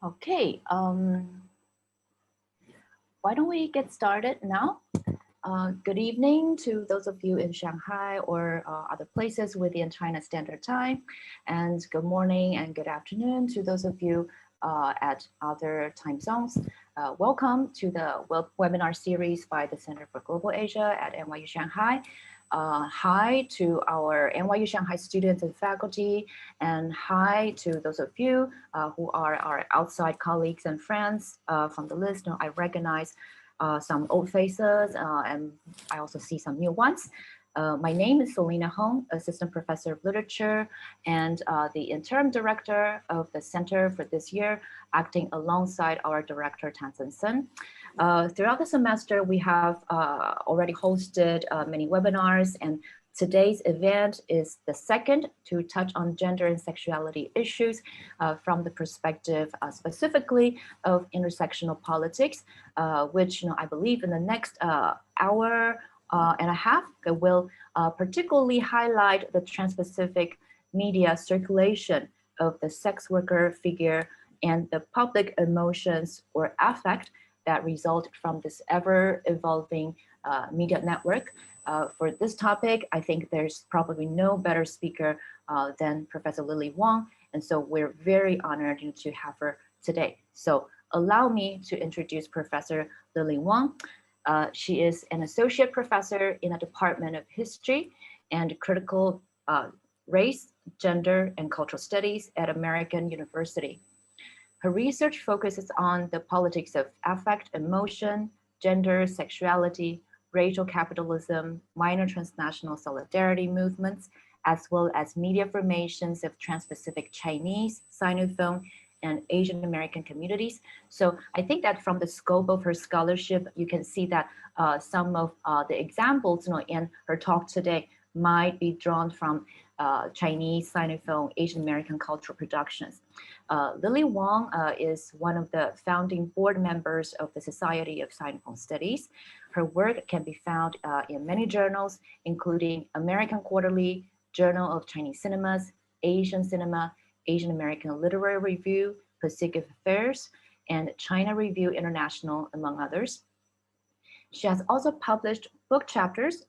Okay, why don't we get started now? Good evening to those of you in Shanghai or other places within China Standard Time, and good morning and good afternoon to those of you at other time zones. Welcome to the webinar series by the Center for Global Asia at NYU Shanghai. Hi to our NYU Shanghai students and faculty, and hi to those of you who are our outside colleagues and friends from the list. I recognize some old faces and I also see some new ones. My name is Selena Hong, Assistant Professor of Literature and the Interim Director of the Center for this year, acting alongside our Director Tan Sen. Throughout the semester, we have already hosted many webinars, and today's event is the second to touch on gender and sexuality issues from the perspective specifically of intersectional politics, which I believe in the next hour and a half will particularly highlight the Transpacific media circulation of the sex worker figure and the public emotions or affect that result from this ever-evolving media network. For this topic, I think there's probably no better speaker than Professor Lilly Wong, and so we're very honored to have her today. So allow me to introduce Professor Lilly Wong. She is an associate professor in the Department of History and Critical Race, Gender, and Cultural Studies at American University. Her research focuses on the politics of affect, emotion, gender, sexuality, racial capitalism, minor transnational solidarity movements, as well as media formations of Transpacific Chinese, Sinophone, and Asian American communities. So I think that from the scope of her scholarship, you can see that some of the examples in her talk today might be drawn from Chinese, Sinophone, Asian American cultural productions. Lilly Wong is one of the founding board members of the Society of Sinophone Studies. Her work can be found in many journals, including American Quarterly, Journal of Chinese Cinemas, Asian Cinema, Asian American Literary Review, Pacific Affairs, and China Review International, among others. She has also published book chapters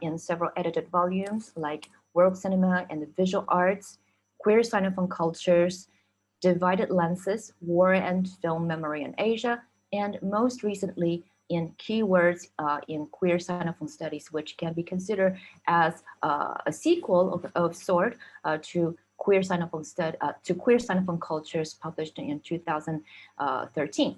in several edited volumes like World Cinema and the Visual Arts, Queer Sinophone Cultures, Divided Lenses, War and Film Memory in Asia, and most recently in Keywords in Queer Sinophone Studies, which can be considered as a sequel of sort to Queer Sinophone Cultures, published in 2013.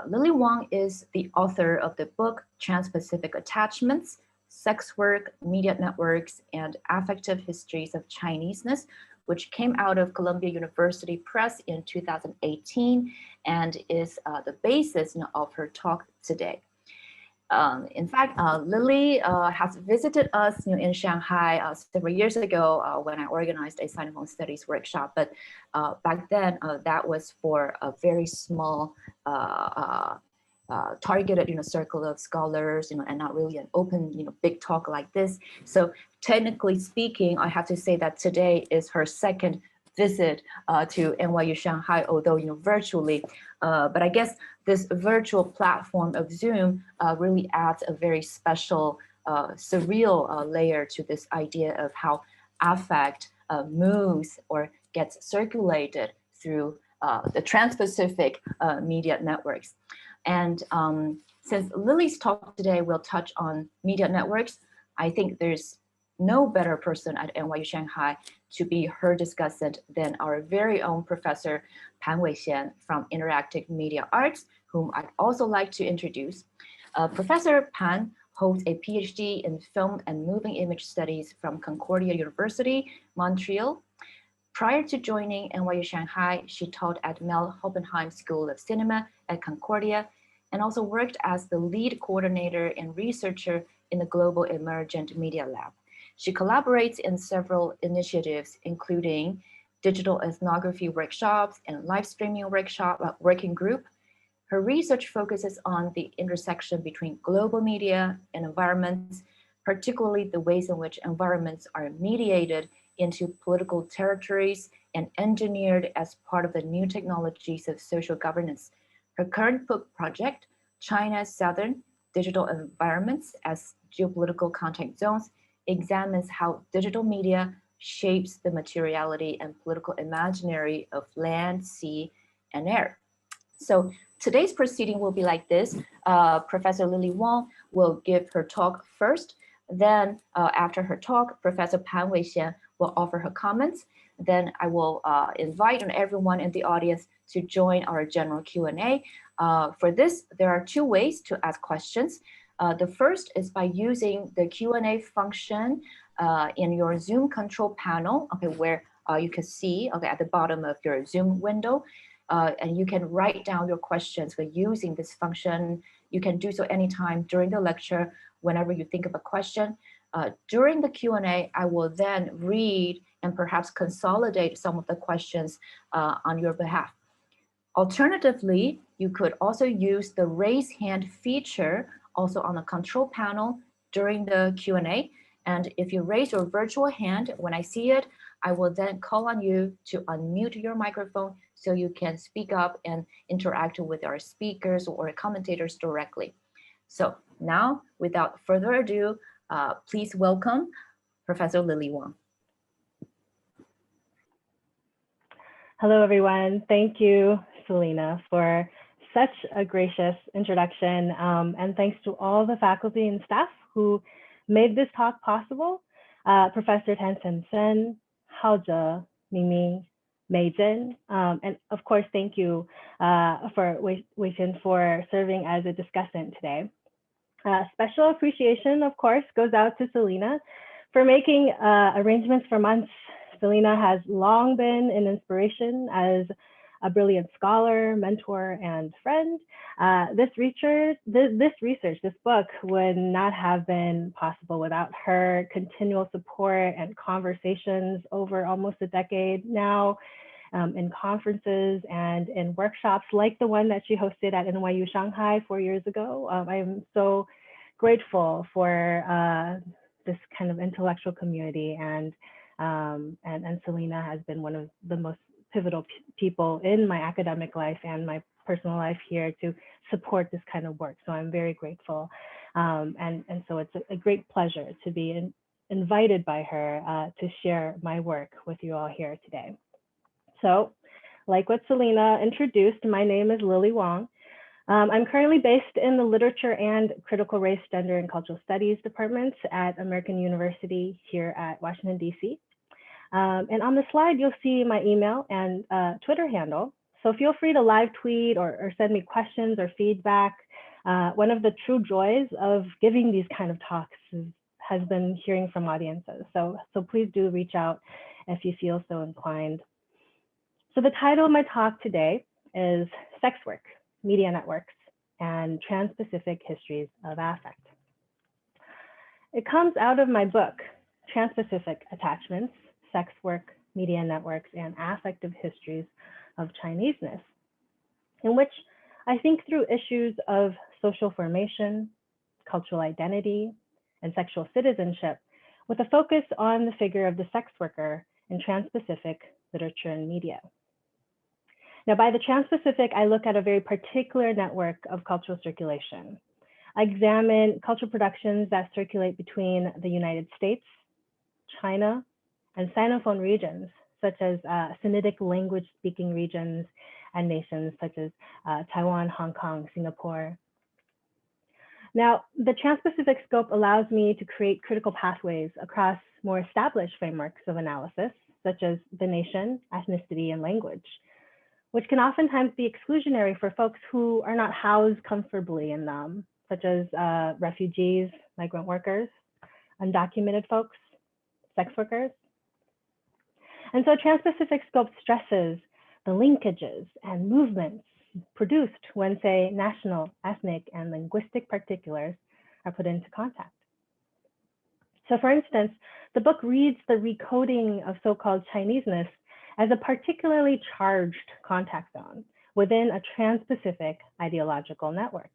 Lilly Wong is the author of the book Transpacific Attachments, Sex Work, Media Networks, and Affective Histories of Chineseness, which came out of Columbia University Press in 2018 and is the basis of her talk today. In fact, Lilly has visited us in Shanghai several years ago when I organized a Sinophone Studies workshop. But back then, that was for a very small targeted circle of scholars, and not really an open big talk like this. So technically speaking, I have to say that today is her second visit to NYU Shanghai, although virtually. But I guess this virtual platform of Zoom really adds a very special, surreal layer to this idea of how affect moves or gets circulated through the Transpacific media networks. And since Lilly's talk today will touch on media networks, I think there's no better person at NYU Shanghai to be her discussant than our very own Professor Pan Weixian from Interactive Media Arts, whom I'd also like to introduce. Professor Pan holds a PhD in Film and Moving Image Studies from Concordia University, Montreal. Prior to joining NYU Shanghai, she taught at Mel Hoppenheim School of Cinema at Concordia, and also worked as the lead coordinator and researcher in the Global Emergent Media Lab. She collaborates in several initiatives, including digital ethnography workshops and live streaming working group. Her research focuses on the intersection between global media and environments, particularly the ways in which environments are mediated into political territories and engineered as part of the new technologies of social governance. Her current book project, China's Southern Digital Environments as Geopolitical Contact Zones, examines how digital media shapes the materiality and political imaginary of land, sea, and air. So today's proceeding will be like this. Professor Lilly Wong will give her talk first. Then after her talk, Professor Pan Weixian will offer her comments. Then I will invite everyone in the audience to join our general Q&A. For this, there are two ways to ask questions. The first is by using the Q&A function in your Zoom control panel, okay, where you can see, okay, at the bottom of your Zoom window. And you can write down your questions by using this function. You can do so anytime during the lecture, whenever you think of a question. During the Q&A, I will then read and perhaps consolidate some of the questions on your behalf. Alternatively, you could also use the raise hand feature also on the control panel during the Q&A. And if you raise your virtual hand, when I see it, I will then call on you to unmute your microphone so you can speak up and interact with our speakers or commentators directly. So now, without further ado, please welcome Professor Lilly Wong. Hello, everyone. Thank you, Selena, for such a gracious introduction. And thanks to all the faculty and staff who made this talk possible. Professor Tan Sen, Hao Zhe, Mingming, Mei Zhen, and of course, thank you for Weixian for serving as a discussant today. Special appreciation, of course, goes out to Selena for making arrangements for months. Selena has long been an inspiration as a brilliant scholar, mentor, and friend. This book would not have been possible without her continual support and conversations over almost a decade now, in conferences and in workshops like the one that she hosted at NYU Shanghai 4 years ago. I am so grateful for this kind of intellectual community, and Selena has been one of the most pivotal people in my academic life and my personal life here to support this kind of work. So I'm very grateful. And so it's a great pleasure to be invited by her to share my work with you all here today. So like what Selena introduced, my name is Lilly Wong. I'm currently based in the Literature and Critical Race, Gender, and Cultural Studies departments at American University here at Washington, D.C. And on the slide, you'll see my email and Twitter handle. So feel free to live tweet or send me questions or feedback. One of the true joys of giving these kind of talks has been hearing from audiences. So please do reach out if you feel so inclined. So the title of my talk today is Sex Work, Media Networks, and Transpacific Histories of Affect. It comes out of my book, Transpacific Attachments, Sex Work, Media Networks, and Affective Histories of Chineseness, in which I think through issues of social formation, cultural identity, and sexual citizenship, with a focus on the figure of the sex worker in Transpacific literature and media. Now, by the Transpacific, I look at a very particular network of cultural circulation. I examine cultural productions that circulate between the United States, China, and Sinophone regions, such as Sinitic language-speaking regions and nations such as Taiwan, Hong Kong, Singapore. Now, the Transpacific scope allows me to create critical pathways across more established frameworks of analysis, such as the nation, ethnicity, and language, which can oftentimes be exclusionary for folks who are not housed comfortably in them, such as refugees, migrant workers, undocumented folks, sex workers. And so Transpacific scope stresses the linkages and movements produced when, say, national, ethnic, and linguistic particulars are put into contact. So for instance, the book reads the recoding of so-called Chineseness as a particularly charged contact zone within a Transpacific ideological network.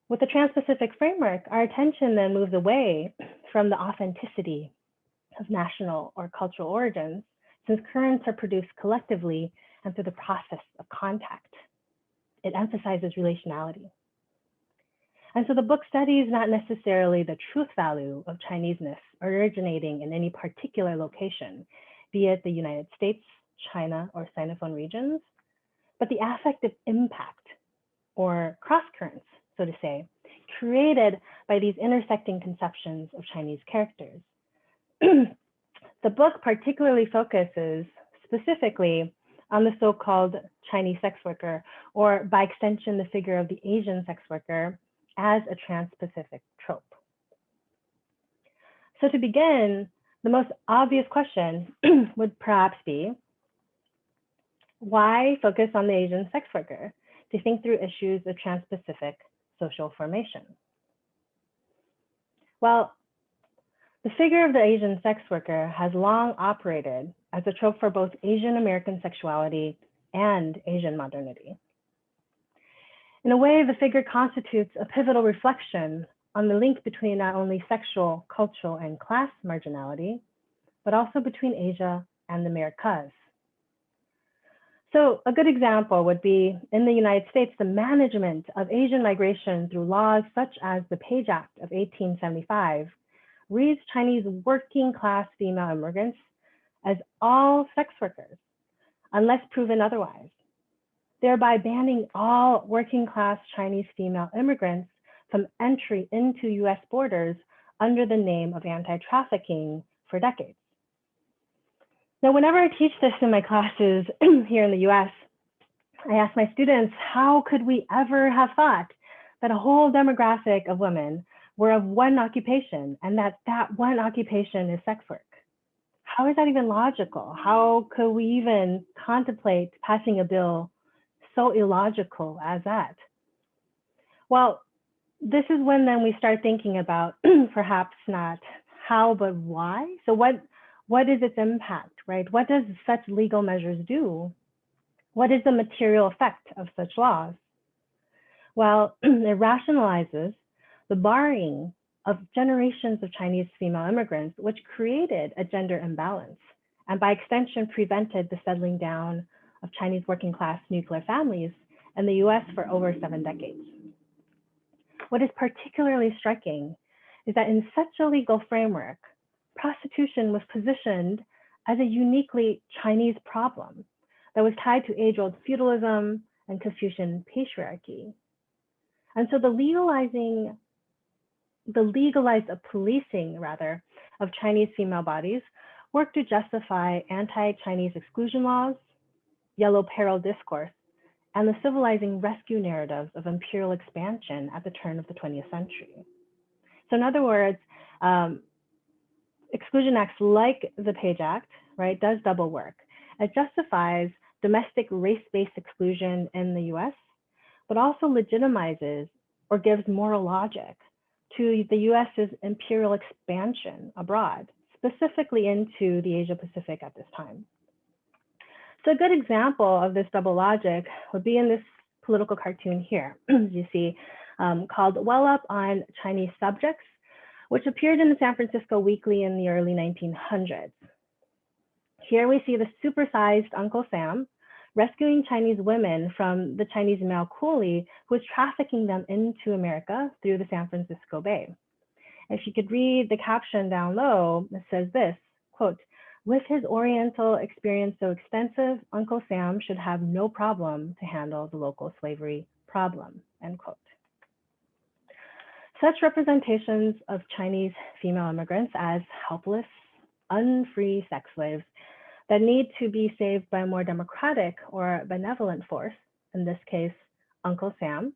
With the Transpacific framework, our attention then moves away from the authenticity of national or cultural origins, since currents are produced collectively and through the process of contact. It emphasizes relationality. And so the book studies not necessarily the truth value of Chineseness originating in any particular location, be it the United States, China, or Sinophone regions, but the affective impact or cross currents, so to say, created by these intersecting conceptions of Chinese characters. The book particularly focuses specifically on the so-called Chinese sex worker, or by extension, the figure of the Asian sex worker, as a Transpacific trope. So to begin, the most obvious question would perhaps be, why focus on the Asian sex worker to think through issues of Transpacific social formation? Well, the figure of the Asian sex worker has long operated as a trope for both Asian American sexuality and Asian modernity. In a way, the figure constitutes a pivotal reflection on the link between not only sexual, cultural, and class marginality, but also between Asia and the Americas. So a good example would be in the United States, the management of Asian migration through laws such as the Page Act of 1875 reads Chinese working class female immigrants as all sex workers, unless proven otherwise, thereby banning all working class Chinese female immigrants from entry into US borders under the name of anti-trafficking for decades. Now, whenever I teach this in my classes here in the US, I ask my students, how could we ever have thought that a whole demographic of women were of one occupation and that one occupation is sex work? How is that even logical? How could we even contemplate passing a bill so illogical as that? Well, this is when then we start thinking about perhaps not how, but why. So what is its impact, right? What does such legal measures do? What is the material effect of such laws? Well, it rationalizes the barring of generations of Chinese female immigrants, which created a gender imbalance, and by extension prevented the settling down of Chinese working class nuclear families in the US for over 7 decades. What is particularly striking is that in such a legal framework, prostitution was positioned as a uniquely Chinese problem that was tied to age-old feudalism and Confucian patriarchy. And so the legalized policing, rather, of Chinese female bodies worked to justify anti-Chinese exclusion laws, yellow peril discourse, and the civilizing rescue narratives of imperial expansion at the turn of the 20th century. So in other words, exclusion acts like the Page Act, right, does double work. It justifies domestic race-based exclusion in the US, but also legitimizes or gives moral logic to the US's imperial expansion abroad, specifically into the Asia Pacific at this time. So a good example of this double logic would be in this political cartoon here, you see, called Well Up on Chinese Subjects, which appeared in the San Francisco Weekly in the early 1900s. Here we see the supersized Uncle Sam rescuing Chinese women from the Chinese male coolie who was trafficking them into America through the San Francisco Bay. If you could read the caption down low, it says this, quote, "With his Oriental experience so extensive, Uncle Sam should have no problem to handle the local slavery problem," end quote. Such representations of Chinese female immigrants as helpless, unfree sex slaves that need to be saved by a more democratic or benevolent force, in this case, Uncle Sam,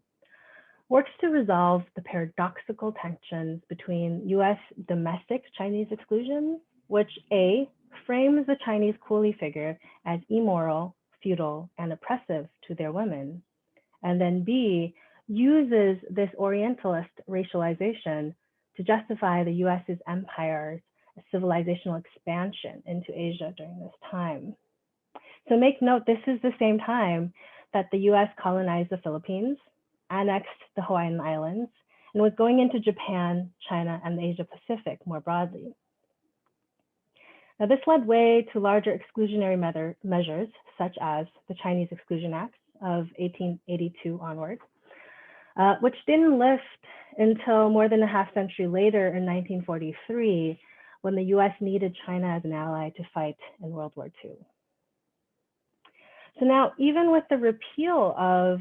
works to resolve the paradoxical tensions between US domestic Chinese exclusion, which A, frames the Chinese coolie figure as immoral, feudal, and oppressive to their women, and then B, uses this Orientalist racialization to justify the US's empire's civilizational expansion into Asia during this time. So make note, this is the same time that the US colonized the Philippines, annexed the Hawaiian Islands, and was going into Japan, China, and the Asia Pacific more broadly. Now, this led way to larger exclusionary measures, such as the Chinese Exclusion Acts of 1882 onward, which didn't lift until more than a half century later in 1943, when the US needed China as an ally to fight in World War II. So now, even with the repeal of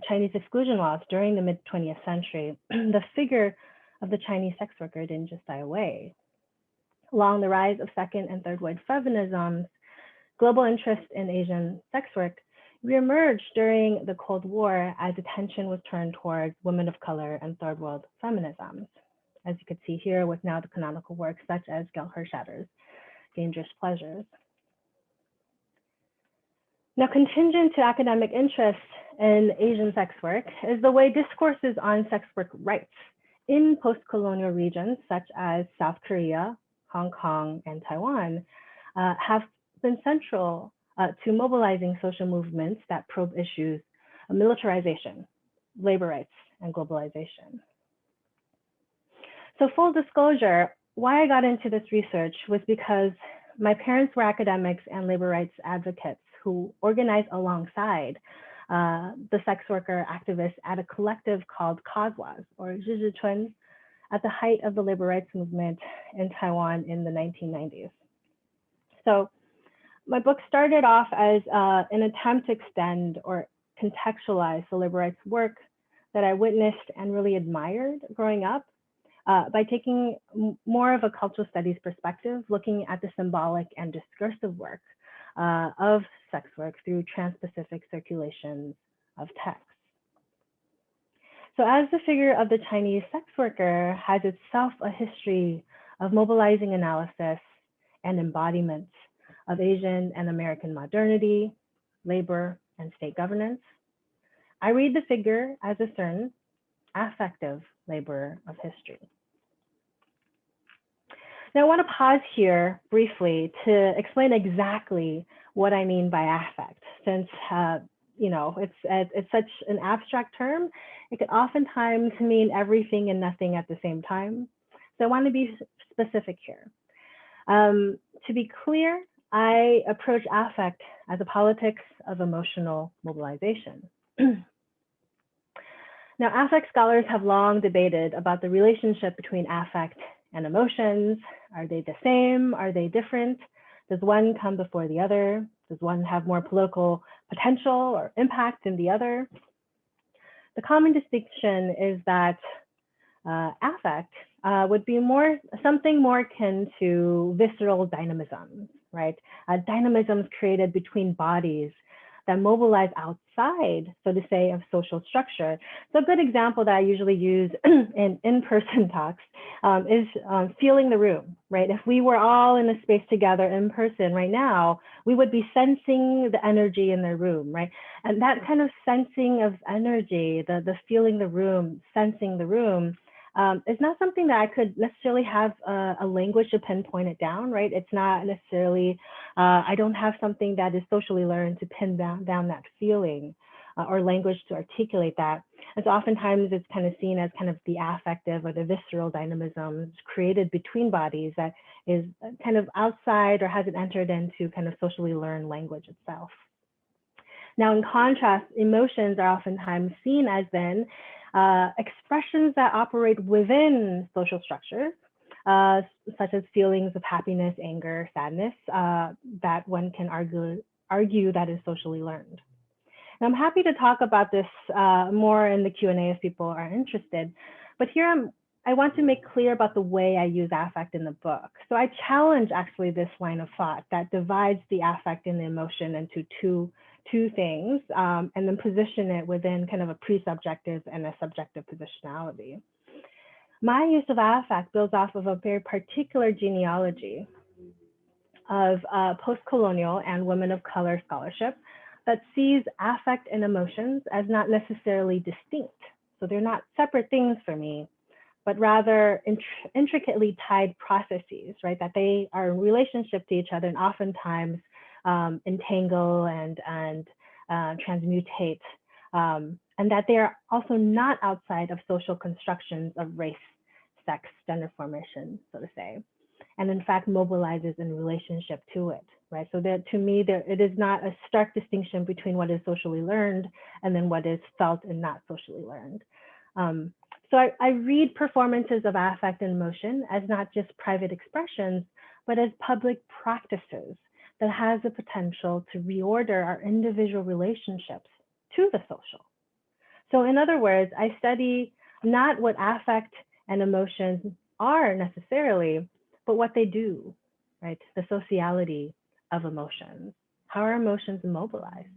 Chinese exclusion laws during the mid-20th century, the figure of the Chinese sex worker didn't just die away. Along the rise of second and third wave feminisms, global interest in Asian sex work reemerged during the Cold War as attention was turned towards women of color and third world feminisms, as you could see here with now the canonical works such as Gail Hirschatter's Dangerous Pleasures. Now, contingent to academic interest in Asian sex work is the way discourses on sex work rights in post-colonial regions such as South Korea, Hong Kong, and Taiwan have been central to mobilizing social movements that probe issues of militarization, labor rights, and globalization. So full disclosure, why I got into this research was because my parents were academics and labor rights advocates who organized alongside the sex worker activists at a collective called Kazwas, or Zhizhichun, at the height of the labor rights movement in Taiwan in the 1990s. So my book started off as an attempt to extend or contextualize the labor rights work that I witnessed and really admired growing up by taking more of a cultural studies perspective, looking at the symbolic and discursive work of sex work through Transpacific circulations of text. So as the figure of the Chinese sex worker has itself a history of mobilizing analysis and embodiment of Asian and American modernity, labor, and state governance, I read the figure as a certain affective laborer of history. Now, I want to pause here briefly to explain exactly what I mean by affect, since it's such an abstract term. It can oftentimes mean everything and nothing at the same time. So I want to be specific here. To be clear, I approach affect as a politics of emotional mobilization. Now, affect scholars have long debated about the relationship between affect and emotions. Are they the same? Are they different? Does one come before the other? Does one have more political potential or impact than the other? The common distinction is that affect would be something more akin to visceral dynamism, right? Dynamisms created between bodies that mobilize outside, so to say, of social structure. So a good example that I usually use in-person talks is feeling the room, right? If we were all in a space together in person right now, we would be sensing the energy in the room, right? And that kind of sensing of energy, the feeling the room, sensing the room, is not something that I could necessarily have a language to pinpoint it down, right? It's not necessarily, I don't have something that is socially learned to pin down that feeling or language to articulate that. And so oftentimes it's kind of seen as kind of the affective or the visceral dynamism created between bodies that is kind of outside or hasn't entered into kind of socially learned language itself. Now, in contrast, emotions are oftentimes seen as then expressions that operate within social structures, such as feelings of happiness, anger, sadness, that one can argue that is socially learned. And I'm happy to talk about this more in the Q&A if people are interested, but here I want to make clear about the way I use affect in the book. So I challenge actually this line of thought that divides the affect and the emotion into two things, and then position it within kind of a pre-subjective and a subjective positionality. My use of affect builds off of a very particular genealogy of post-colonial and women of color scholarship that sees affect and emotions as not necessarily distinct. So they're not separate things for me, but rather intricately tied processes, right? That they are in relationship to each other and oftentimes entangle and transmutate, and that they are also not outside of social constructions of race, sex, gender formation, so to say. and in fact mobilizes in relationship to it, right? So that to me, it is not a stark distinction between what is socially learned and then what is felt and not socially learned. So I read performances of affect and emotion as not just private expressions, but as public practices that has the potential to reorder our individual relationships to the social. So in other words, I study not what affect and emotions are necessarily, but what they do, right? The sociality of emotions. How are emotions immobilized?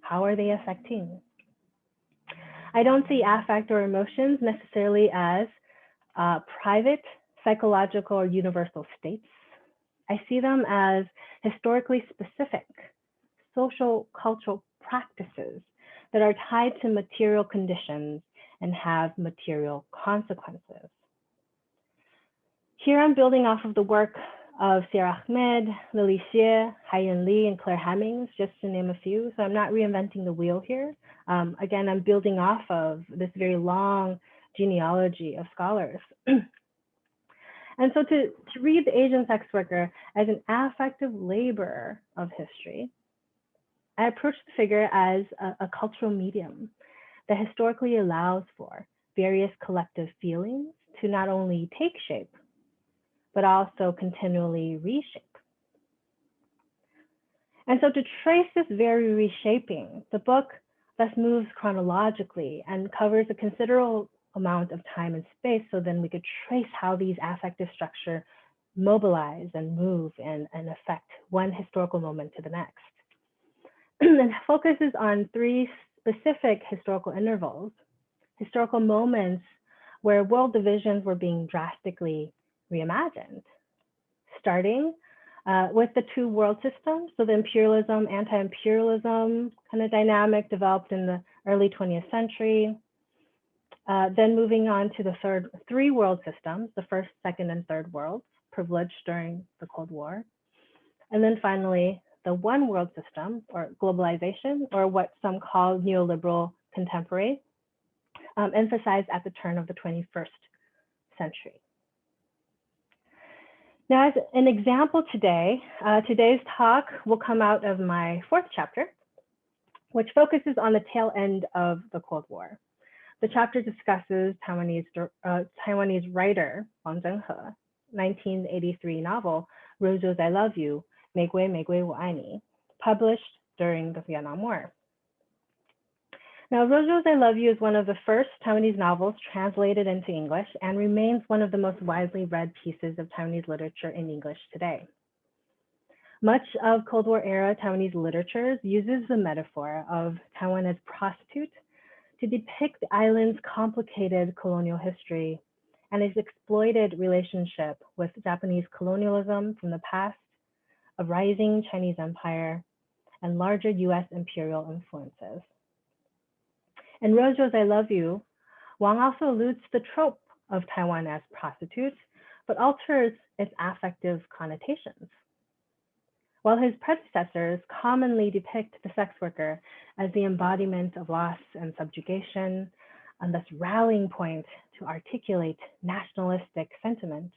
How are they affecting? I don't see affect or emotions necessarily as private, psychological, or universal states. I see them as historically specific social cultural practices that are tied to material conditions and have material consequences. Here I'm building off of the work of Sierra Ahmed, Lilly Xie, Haiyan Li, and Claire Hemmings, just to name a few. So I'm not reinventing the wheel here. Again, I'm building off of this very long genealogy of scholars. And so to read the Asian sex worker as an affective laborer of history, I approach the figure as a cultural medium that historically allows for various collective feelings to not only take shape, but also continually reshape. And so to trace this very reshaping, the book thus moves chronologically and covers a considerable amount of time and space, so then we could trace how these affective structures mobilize and move and affect one historical moment to the next. And focuses on three specific historical intervals, historical moments where world divisions were being drastically reimagined, starting with the two world systems, so the imperialism, anti-imperialism kind of dynamic developed in the early 20th century, then moving on to the three world systems, the first, second, and third worlds, privileged during the Cold War, and then finally, the one world system, or globalization, or what some call neoliberal contemporary, emphasized at the turn of the 21st century. Now, as an example today, today's talk will come out of my fourth chapter, which focuses on the tail end of the Cold War. The chapter discusses Taiwanese writer Wang Zhenghe, 1983 novel, Rose's I Love You, 玫瑰玫瑰我爱你, published during the Vietnam War. Now, Rose's I Love You is one of the first Taiwanese novels translated into English and remains one of the most widely read pieces of Taiwanese literature in English today. Much of Cold War era Taiwanese literature uses the metaphor of Taiwan as prostitute to depict the island's complicated colonial history and its exploited relationship with Japanese colonialism from the past, a rising Chinese empire, and larger US imperial influences. In Rose's I Love You, Wang also alludes to the trope of Taiwan as prostitute, but alters its affective connotations. While his predecessors commonly depict the sex worker as the embodiment of loss and subjugation, and thus rallying point to articulate nationalistic sentiment,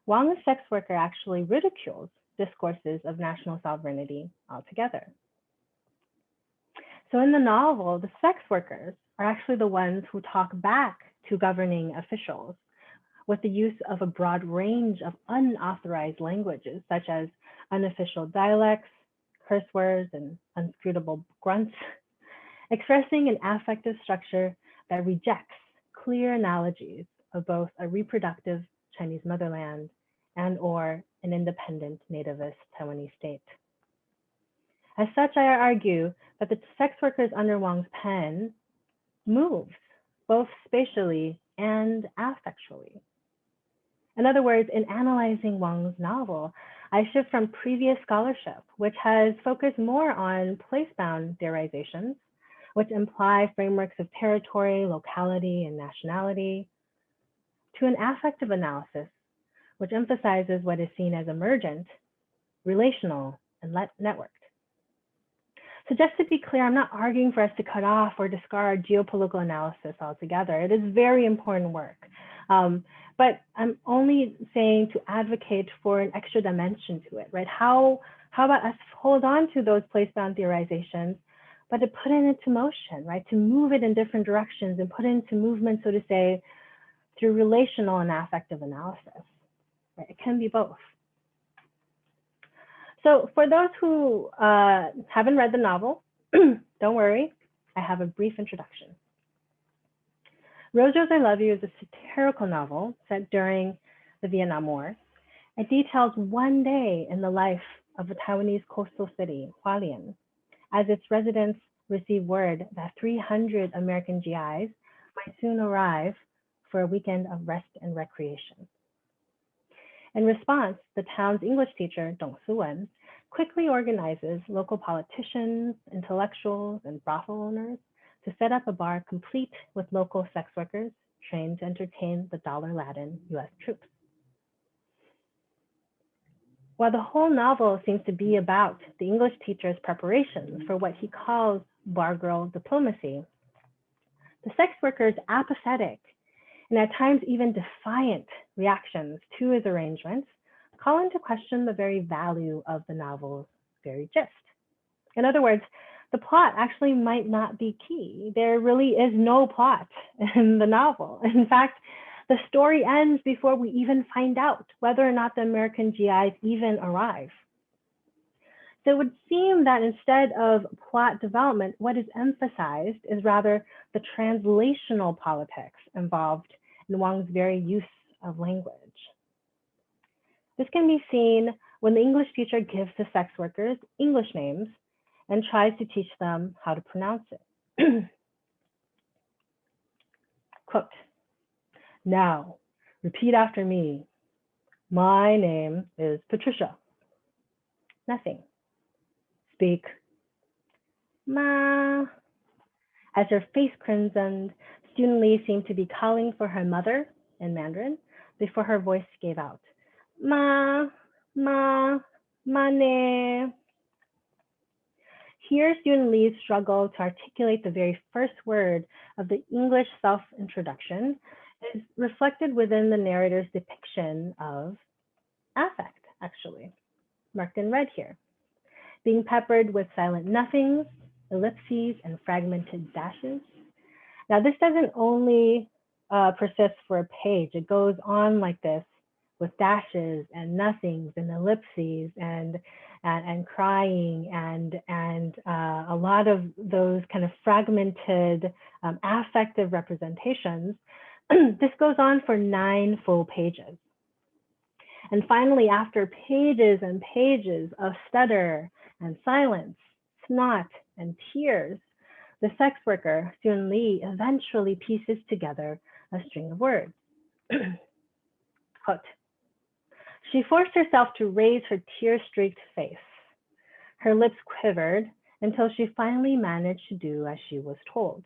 Wang's sex worker actually ridicules discourses of national sovereignty altogether. So in the novel, the sex workers are actually the ones who talk back to governing officials with the use of a broad range of unauthorized languages, such as unofficial dialects, curse words, and unscrutable grunts, expressing an affective structure that rejects clear analogies of both a reproductive Chinese motherland and/or an independent nativist Taiwanese state. As such, I argue that the sex workers under Wang's pen moves both spatially and affectually. In other words, in analyzing Wang's novel, I shift from previous scholarship, which has focused more on place-bound theorizations, which imply frameworks of territory, locality, and nationality, to an affective analysis, which emphasizes what is seen as emergent, relational, and networked. So just to be clear, I'm not arguing for us to cut off or discard geopolitical analysis altogether. It is very important work. But I'm only saying to advocate for an extra dimension to it, right? How about us hold on to those place-bound theorizations, but to put it into motion, right? To move it in different directions and put it into movement, so to say, through relational and affective analysis, right? It can be both. So for those who haven't read the novel, don't worry, I have a brief introduction. Rose, Rose, I Love You is a satirical novel set during the Vietnam War. It details one day in the life of a Taiwanese coastal city, Hualien, as its residents receive word that 300 American GIs might soon arrive for a weekend of rest and recreation. In response, the town's English teacher, Dong Su-wen, quickly organizes local politicians, intellectuals, and brothel owners to set up a bar complete with local sex workers trained to entertain the dollar-laden US troops. While the whole novel seems to be about the English teacher's preparations for what he calls bar girl diplomacy, the sex worker's apathetic and at times even defiant reactions to his arrangements call into question the very value of the novel's very gist. In other words, the plot actually might not be key. There really is no plot in the novel. In fact, the story ends before we even find out whether or not the American GIs even arrive. So it would seem that instead of plot development, what is emphasized is rather the translational politics involved in Wong's very use of language. This can be seen when the English teacher gives the sex workers English names and tries to teach them how to pronounce it. Quote, "Now, repeat after me. My name is Patricia." Nothing. Speak. Ma. As her face crimsoned, student Lee seemed to be calling for her mother in Mandarin before her voice gave out. Ma, ma, mane. Here, student Lee's struggle to articulate the very first word of the English self-introduction is reflected within the narrator's depiction of affect, actually, marked in red here, being peppered with silent nothings, ellipses, and fragmented dashes. Now, this doesn't only persist for a page. It goes on like this with dashes and nothings and ellipses and crying and a lot of those kind of fragmented affective representations. This goes on for 9 full pages. And finally, after pages and pages of stutter and silence, snot and tears, the sex worker, Soon Lee, eventually pieces together a string of words. Quote, "She forced herself to raise her tear-streaked face. Her lips quivered until she finally managed to do as she was told.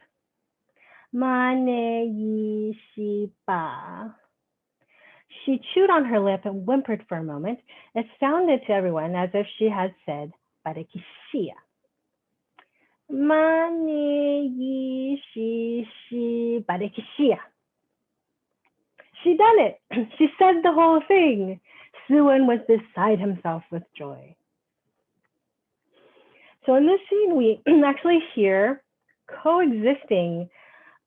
Mane yi shi ba." She chewed on her lip and whimpered for a moment. It sounded to everyone as if she had said barekishia. Mane yi shi shi barekishia. She done it. She said the whole thing. Suwon was beside himself with joy. So in this scene, we actually hear coexisting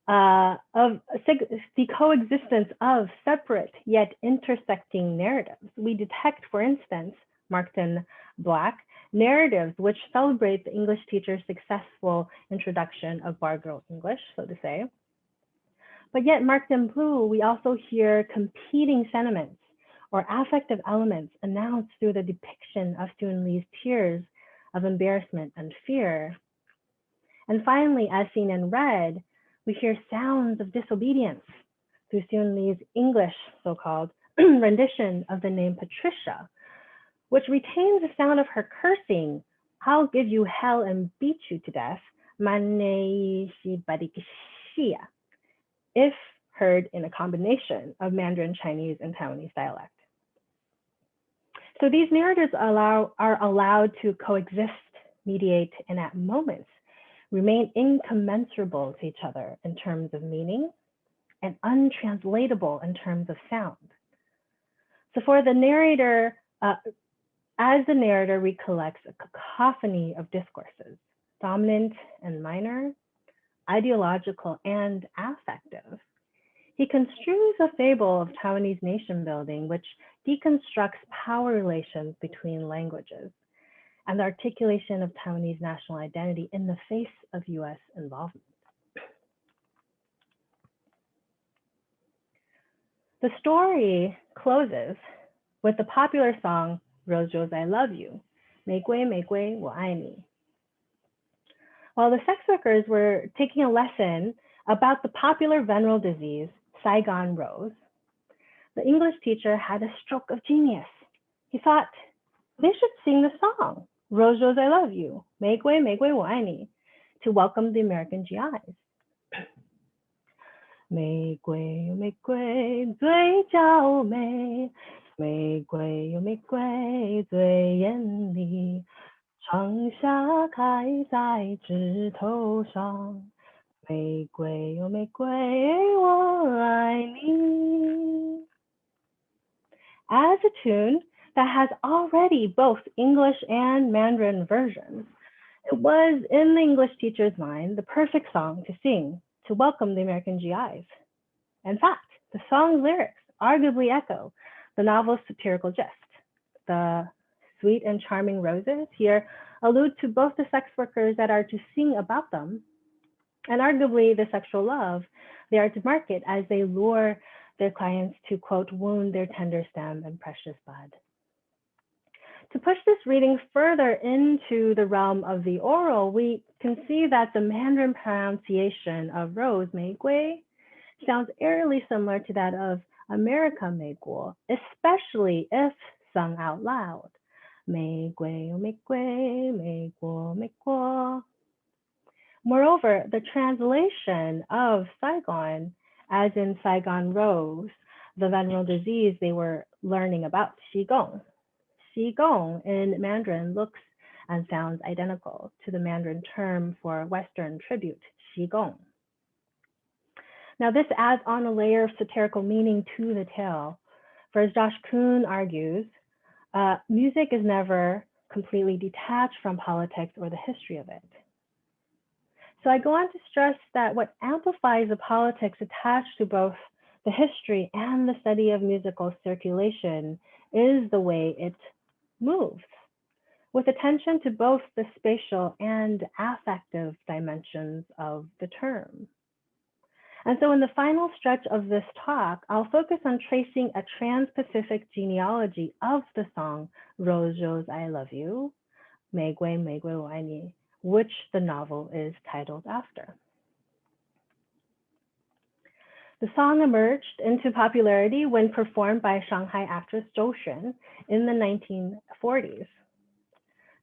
of the coexistence of separate yet intersecting narratives. We detect, for instance, marked in black, narratives which celebrate the English teacher's successful introduction of bar girl English, so to say. But yet marked in blue, we also hear competing sentiments or affective elements announced through the depiction of Soon Lee's tears of embarrassment and fear. And finally, as seen in red, we hear sounds of disobedience through Soon Lee's English, so-called, rendition of the name Patricia, which retains the sound of her cursing, "I'll give you hell and beat you to death," if heard in a combination of Mandarin Chinese and Taiwanese dialect. So these narratives are allowed to coexist, mediate, and at moments remain incommensurable to each other in terms of meaning, and untranslatable in terms of sound. So for the narrator, as the narrator recollects a cacophony of discourses, dominant and minor, ideological and affective, he construes a fable of Taiwanese nation building, which deconstructs power relations between languages and the articulation of Taiwanese national identity in the face of US involvement. The story closes with the popular song, Rose Rose I Love You, 玫瑰玫瑰我爱你. While the sex workers were taking a lesson about the popular venereal disease, Saigon Rose, the English teacher had a stroke of genius. He thought they should sing the song, Rose Rose I Love You, 玫瑰玫瑰我爱你, to welcome the American GIs. 玫瑰有玫瑰最娇美，玫瑰有玫瑰最艳丽，窗下开在枝头上，玫瑰有玫瑰我爱你。 As a tune that has already both English and Mandarin versions, it was in the English teacher's mind the perfect song to sing to welcome the American GIs. In fact, the song's lyrics arguably echo the novel's satirical jest. The sweet and charming roses here allude to both the sex workers that are to sing about them and arguably the sexual love they are to market as they lure their clients to, quote, wound their tender stem and precious bud. To push this reading further into the realm of the oral, we can see that the Mandarin pronunciation of rose, 玫瑰, sounds eerily similar to that of America, 美国, especially if sung out loud. 玫瑰有玫瑰，美国美国. Moreover, the translation of Saigon, as in Saigon Rose, the venereal disease they were learning about, Qigong. Qigong in Mandarin looks and sounds identical to the Mandarin term for Western tribute, Qigong. Now this adds on a layer of satirical meaning to the tale. For as Josh Kuhn argues, music is never completely detached from politics or the history of it. So I go on to stress that what amplifies the politics attached to both the history and the study of musical circulation is the way it moves, with attention to both the spatial and affective dimensions of the term. And so in the final stretch of this talk, I'll focus on tracing a Transpacific genealogy of the song Rose Rose I Love You, 玫瑰玫瑰我爱你, which the novel is titled after. The song emerged into popularity when performed by Shanghai actress Zhou Xun in the 1940s.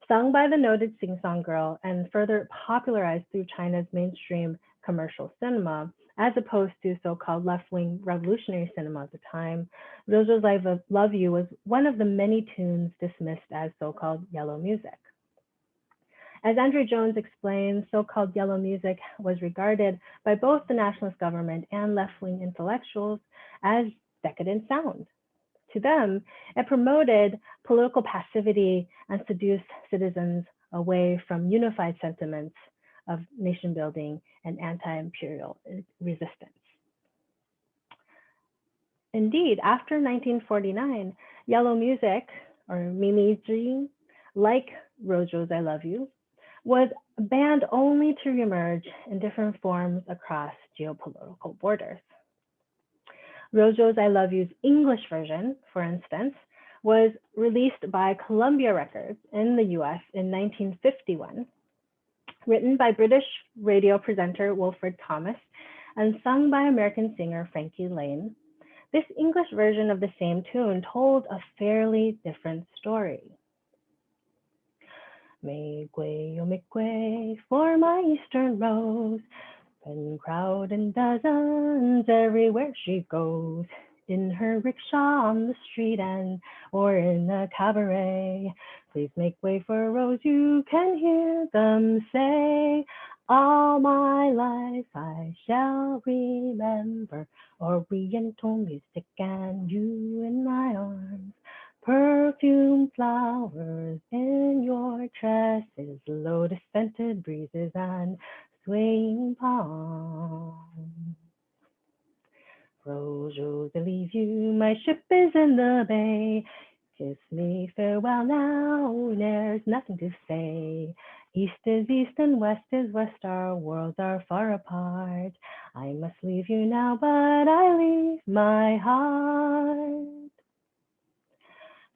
Sung by the noted sing-song girl and further popularized through China's mainstream commercial cinema, as opposed to so-called left-wing revolutionary cinema at the time, Rose Rose I Love You was one of the many tunes dismissed as so-called yellow music. As Andrew Jones explains, so-called yellow music was regarded by both the nationalist government and left-wing intellectuals as decadent sound. To them, it promoted political passivity and seduced citizens away from unified sentiments of nation building and anti-imperial resistance. Indeed, after 1949, yellow music, or Mimi Zhi, like Rose Rose I Love You, was banned only to reemerge in different forms across geopolitical borders. Rose Rose I Love You's English version, for instance, was released by Columbia Records in the US in 1951, written by British radio presenter Wilfred Thomas and sung by American singer Frankie Lane. This English version of the same tune told a fairly different story. 玫瑰有玫瑰 for my eastern rose, and crowd in dozens everywhere she goes, in her rickshaw on the street and or in a cabaret. Please make way for Rose, you can hear them say, All my life I shall remember Oriental music and you in my arms. Perfume flowers in your tresses, lotus scented breezes and swaying palms. Rose, rose, I leave you, my ship is in the bay. Kiss me farewell now, there's nothing to say. East is east and west is west, our worlds are far apart. I must leave you now, but I leave my heart.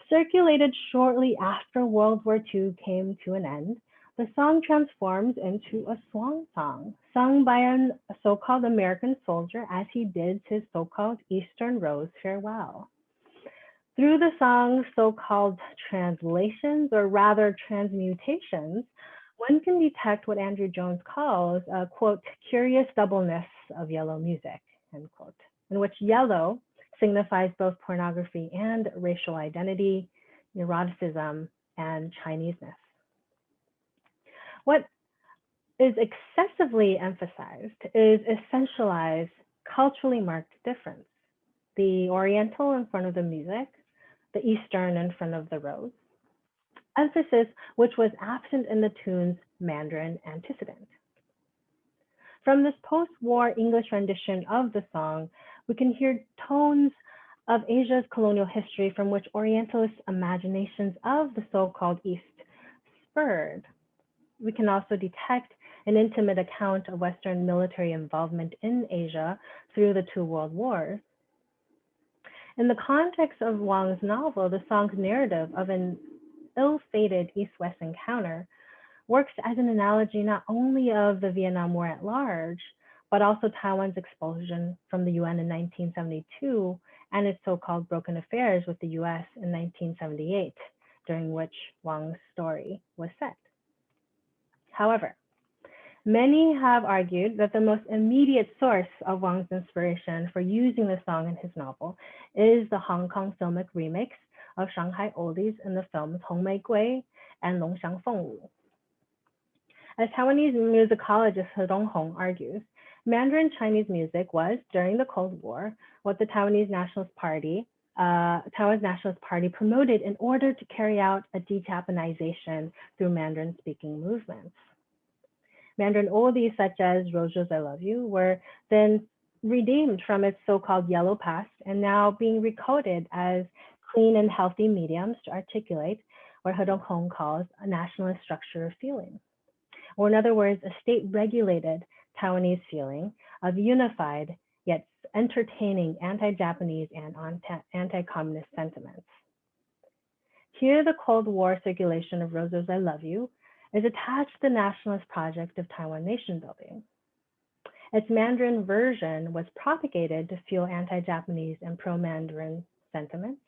Circulated shortly after World War II came to an end, the song transforms into a swan song, sung by a so-called American soldier as he bids his so-called Eastern Rose farewell. Through the song's so-called translations, or rather transmutations, one can detect what Andrew Jones calls a, quote, curious doubleness of yellow music, end quote, in which yellow signifies both pornography and racial identity, eroticism, and Chineseness. What is excessively emphasized is essentialized, culturally marked difference. The Oriental in front of the music, the Eastern in front of the rose. Emphasis which was absent in the tune's Mandarin antecedent. From this post-war English rendition of the song, we can hear tones of Asia's colonial history from which Orientalist imaginations of the so-called East spurred. We can also detect an intimate account of Western military involvement in Asia through the two world wars. In the context of Wang's novel, the song's narrative of an ill-fated East-West encounter works as an analogy not only of the Vietnam War at large, but also Taiwan's expulsion from the UN in 1972 and its so-called broken affairs with the US in 1978, during which Wang's story was set. However, many have argued that the most immediate source of Wang's inspiration for using the song in his novel is the Hong Kong filmic remix of Shanghai oldies in the films Hong Mei Gui and Long Xiang Feng Wu. As Taiwanese musicologist He Donghong argues, Mandarin Chinese music was, during the Cold War, what the Taiwanese Nationalist Party promoted in order to carry out a de-Japanization through Mandarin-speaking movements. Mandarin oldies such as Rose, Rose, I Love You were then redeemed from its so-called yellow past and now being recoded as clean and healthy mediums to articulate what He Donghong calls a nationalist structure of feeling, or in other words, a state-regulated Taiwanese feeling of unified yet entertaining anti-Japanese and anti-communist sentiments. Here, the Cold War circulation of Rose, Rose, I Love You is attached to the nationalist project of Taiwan nation building. Its Mandarin version was propagated to fuel anti-Japanese and pro-Mandarin sentiments.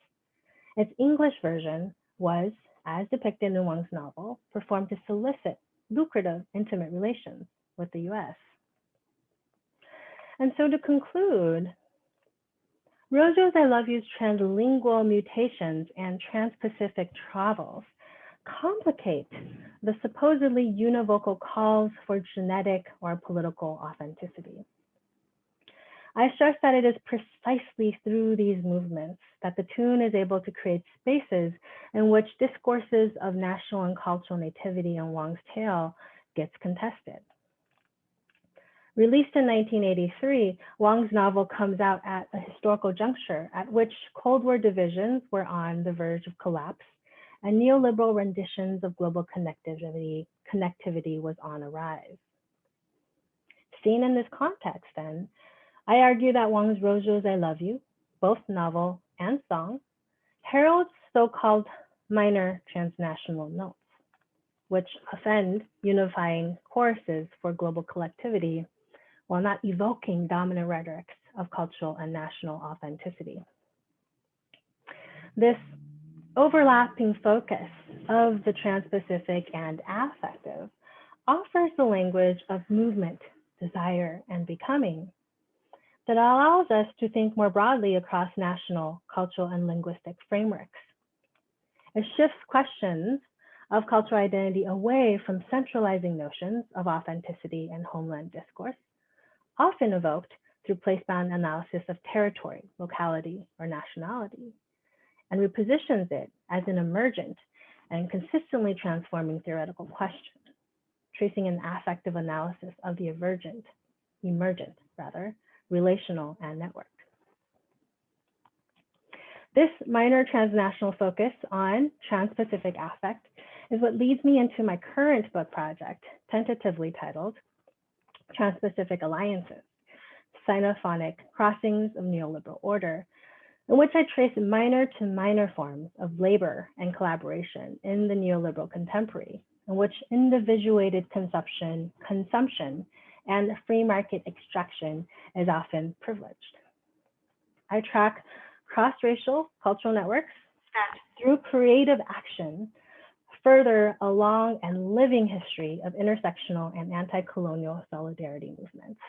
Its English version was, as depicted in Wang's novel, performed to solicit lucrative intimate relations with the US. And so to conclude, Rose, Rose, I Love You's translingual mutations and transpacific travels complicate the supposedly univocal calls for genetic or political authenticity. I stress that it is precisely through these movements that the tune is able to create spaces in which discourses of national and cultural nativity in Wang's tale gets contested. Released in 1983, Wang's novel comes out at a historical juncture at which Cold War divisions were on the verge of collapse and neoliberal renditions of global connectivity was on a rise. Seen in this context, then, I argue that Wang's Rose, Rose, I Love You, both novel and song, heralds so-called minor transnational notes, which offend unifying choruses for global collectivity while not evoking dominant rhetorics of cultural and national authenticity. This overlapping focus of the transpacific and affective offers the language of movement, desire, and becoming that allows us to think more broadly across national, cultural, and linguistic frameworks. It shifts questions of cultural identity away from centralizing notions of authenticity and homeland discourse, often evoked through place-bound analysis of territory, locality, or nationality, and repositions it as an emergent and consistently transforming theoretical question, tracing an affective analysis of the emergent, relational and networked. This minor transnational focus on Transpacific affect is what leads me into my current book project, tentatively titled Transpacific Alliances, Sinophonic Crossings of Neoliberal Order, in which I trace minor to minor forms of labor and collaboration in the neoliberal contemporary, in which individuated consumption, and free market extraction is often privileged. I track cross-racial cultural networks that, through creative action, further a long and living history of intersectional and anti-colonial solidarity movements.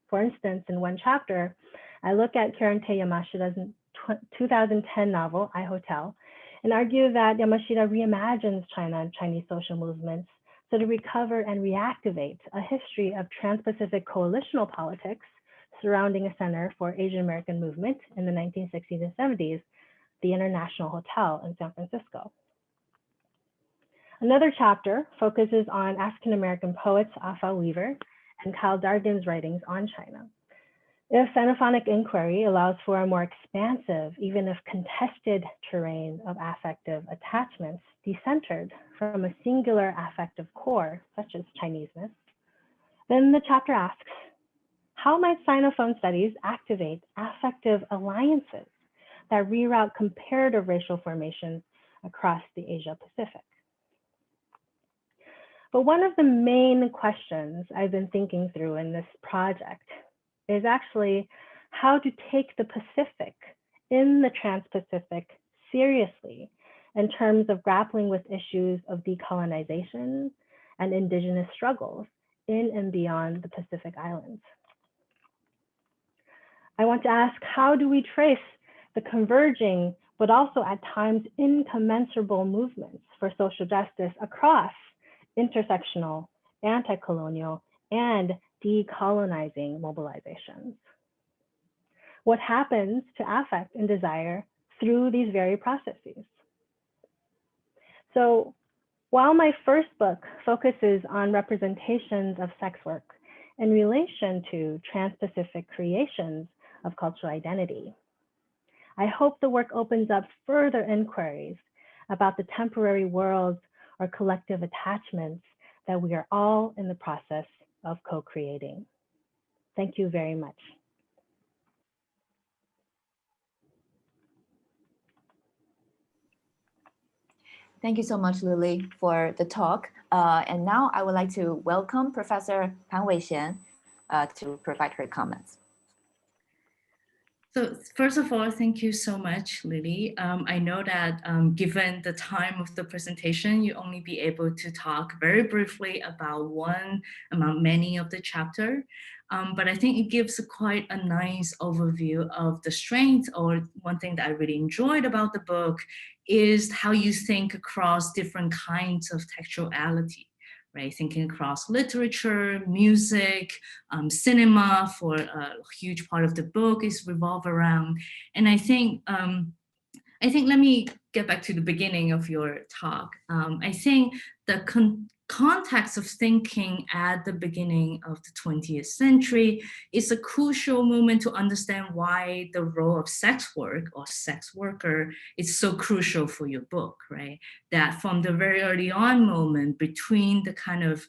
For instance, in one chapter, I look at Karen Tae Yamashida's 2010 novel, I Hotel, and argue that Yamashita reimagines China and Chinese social movements so to recover and reactivate a history of Trans-Pacific coalitional politics surrounding a center for Asian American movement in the 1960s and 70s, the International Hotel in San Francisco. Another chapter focuses on African American poets Afa Weaver and Kyle Dargan's writings on China. If Sinophonic inquiry allows for a more expansive, even if contested terrain of affective attachments decentered from a singular affective core, such as Chineseness, then the chapter asks, how might Sinophone studies activate affective alliances that reroute comparative racial formations across the Asia Pacific? But one of the main questions I've been thinking through in this project is actually how to take the Pacific in the Trans-Pacific seriously in terms of grappling with issues of decolonization and indigenous struggles in and beyond the Pacific Islands. I want to ask, how do we trace the converging, but also at times incommensurable movements for social justice across intersectional, anti-colonial, and decolonizing mobilizations? What happens to affect and desire through these very processes? So while my first book focuses on representations of sex work in relation to Trans-Pacific creations of cultural identity, I hope the work opens up further inquiries about the temporary worlds or collective attachments that we are all in the process of co-creating. Thank you very much. Thank you so much, Lily, for the talk. And now I would like to welcome Professor Pan Weixian to provide her comments. So first of all, thank you so much, Lily. I know that given the time of the presentation, you only be able to talk very briefly about one among many of the chapter. But I think it gives quite a nice overview of the strengths, or one thing that I really enjoyed about the book is how you think across different kinds of textuality. Right, thinking across literature, music, cinema for a huge part of the book is revolve around. And I think let me get back to the beginning of your talk. I think the context of thinking at the beginning of the 20th century is a crucial moment to understand why the role of sex work or sex worker is so crucial for your book, right? That from the very early on moment between the kind of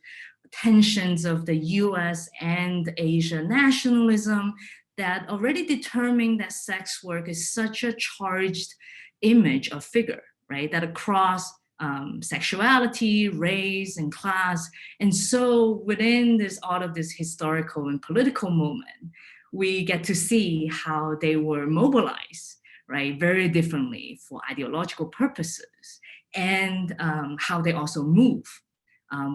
tensions of the US and Asia nationalism that already determined that sex work is such a charged image or figure, right? That across sexuality, race, and class. And so within all of this historical and political moment, we get to see how they were mobilized, right? Very differently for ideological purposes, and how they also move.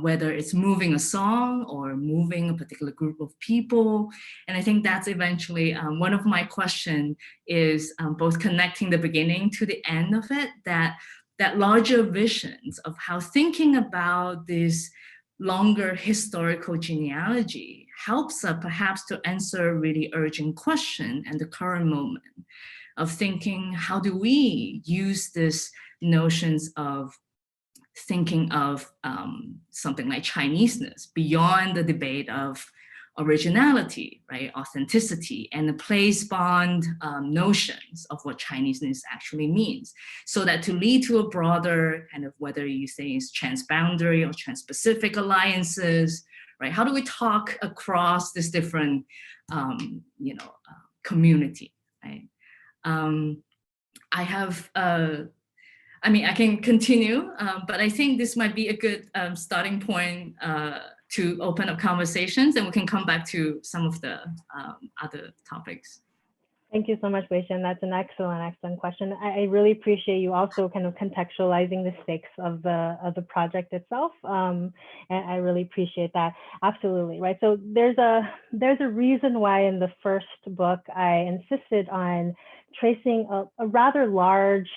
Whether it's moving a song or moving a particular group of people. And I think that's eventually one of my questions is both connecting the beginning to the end of it, that that larger visions of how thinking about this longer historical genealogy helps us perhaps to answer a really urgent question and the current moment of thinking, how do we use this notions of thinking of something like Chineseness beyond the debate of originality, right, authenticity, and the place-bound notions of what Chineseness actually means, so that to lead to a broader kind of, whether you say it's transboundary or transpacific alliances, right? How do we talk across this different, community, right? I have. I mean, I can continue, but I think this might be a good starting point to open up conversations, and we can come back to some of the other topics. Thank you so much, Wei-Shen. That's an excellent question. I really appreciate you also kind of contextualizing the stakes of the project itself, and I really appreciate that. Absolutely, right. So there's a reason why in the first book I insisted on tracing a rather large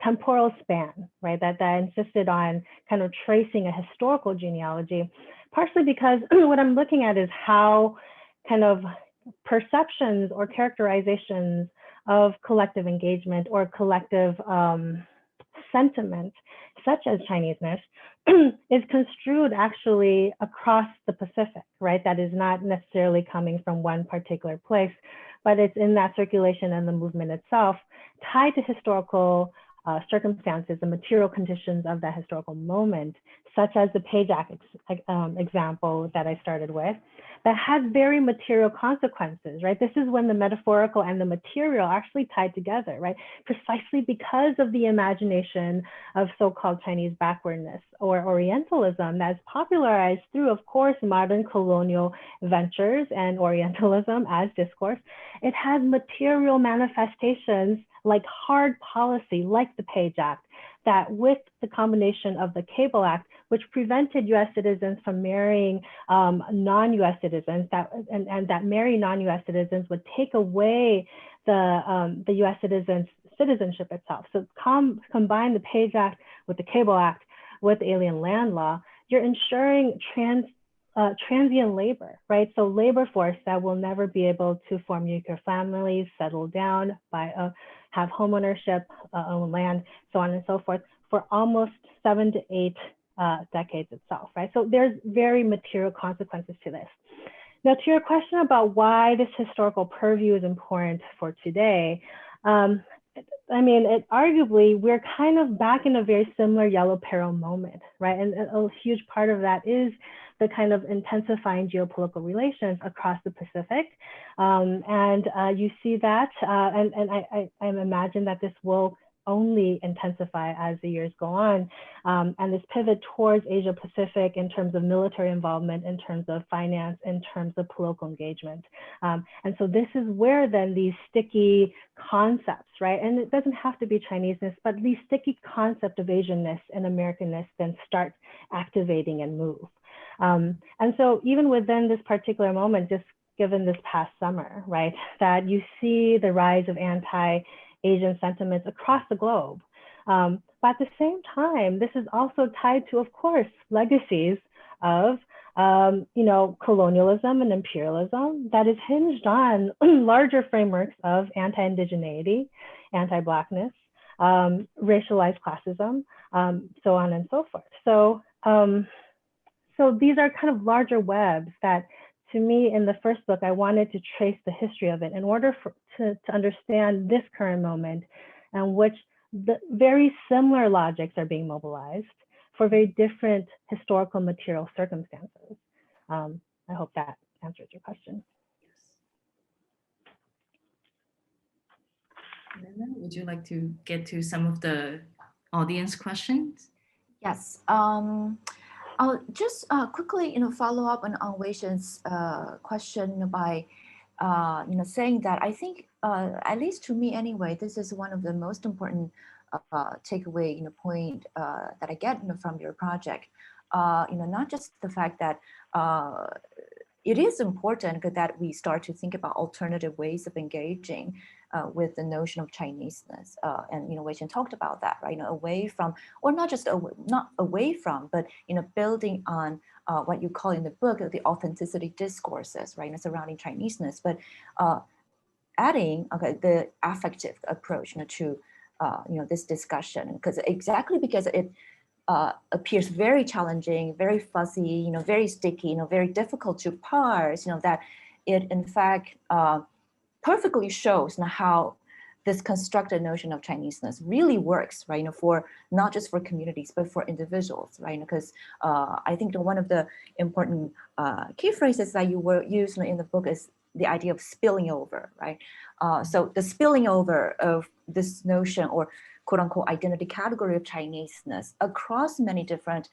temporal span, right? That I insisted on kind of tracing a historical genealogy, partially because what I'm looking at is how kind of perceptions or characterizations of collective engagement or collective sentiment, such as Chineseness, is construed actually across the Pacific, right? That is not necessarily coming from one particular place, but it's in that circulation and the movement itself, tied to historical circumstances, the material conditions of that historical moment, such as the Page Act example that I started with, that has very material consequences, right? This is when the metaphorical and the material are actually tied together, right? Precisely because of the imagination of so-called Chinese backwardness or Orientalism that's popularized through, of course, modern colonial ventures and Orientalism as discourse. It has material manifestations like hard policy, like the Page Act, that with the combination of the Cable Act, which prevented US citizens from marrying non-US citizens, and that marry non-US citizens would take away the US citizens' citizenship itself. So combine the Page Act with the Cable Act, with the Alien Land Law, you're ensuring transient labor, right? So labor force that will never be able to form nuclear families, settle down, have home ownership, own land, so on and so forth, for almost 7 to 8 decades itself, right? So there's very material consequences to this. Now, to your question about why this historical purview is important for today, I mean, arguably, we're kind of back in a very similar yellow peril moment, right? And a huge part of that is the kind of intensifying geopolitical relations across the Pacific. You see that, and I imagine that this will only intensify as the years go on. And this pivot towards Asia Pacific in terms of military involvement, in terms of finance, in terms of political engagement. And so this is where then these sticky concepts, right? And it doesn't have to be Chineseness, but these sticky concept of Asianness and Americanness then start activating and move. And so even within this particular moment, just given this past summer, right, that you see the rise of anti-Asian sentiments across the globe. But at the same time, this is also tied to, of course, legacies of colonialism and imperialism that is hinged on larger frameworks of anti-indigeneity, anti-Blackness, racialized classism, so on and so forth. So these are kind of larger webs that, to me, in the first book, I wanted to trace the history of it in order to understand this current moment, and which the very similar logics are being mobilized for very different historical material circumstances. I hope that answers your question. Linda, would you like to get to some of the audience questions? Yes. I'll just quickly, follow up on Wei-Shen's question by, saying that I think, at least to me anyway, this is one of the most important takeaway, point that I get, from your project. Not just the fact that it is important that we start to think about alternative ways of engaging with the notion of Chineseness. And, Wei Chen talked about that, right? Away from, or not just, not away from, but, building on what you call in the book, the authenticity discourses, right? Surrounding Chineseness, but adding, the affective approach to, this discussion, because it appears very challenging, very fuzzy, very sticky, very difficult to parse, that it in fact perfectly shows how this constructed notion of Chineseness really works, right? For not just for communities, but for individuals, right? Because I think one of the important key phrases that you were used in the book is the idea of spilling over, right? So the spilling over of this notion, or quote unquote identity category of Chineseness across many different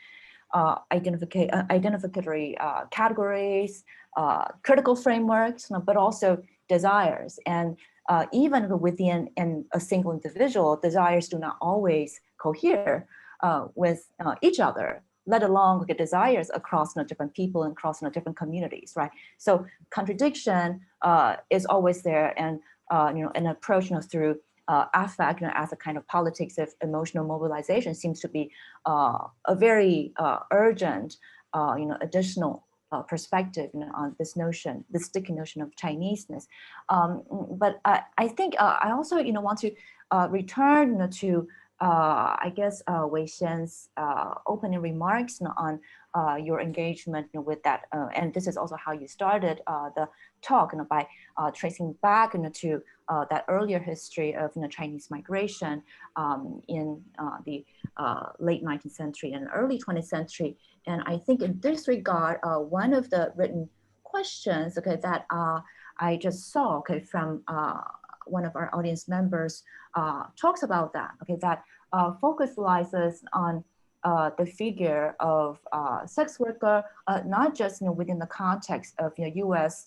identificatory categories, critical frameworks, but also desires. And even within a single individual, desires do not always cohere with each other, let alone desires across different people and across different communities, right? So contradiction is always there, and an approach through affect as a kind of politics of emotional mobilization seems to be a very urgent, additional perspective on this notion, this sticky notion of Chineseness. But I think I also want to return to I guess Wei Xian's opening remarks on your engagement with that, and this is also how you started the talk, by tracing back to that earlier history of Chinese migration in the late 19th century and early 20th century. And I think in this regard, one of the written questions, that I just saw, from one of our audience members talks about that, that focuses on the figure of sex worker, not just within the context of U.S.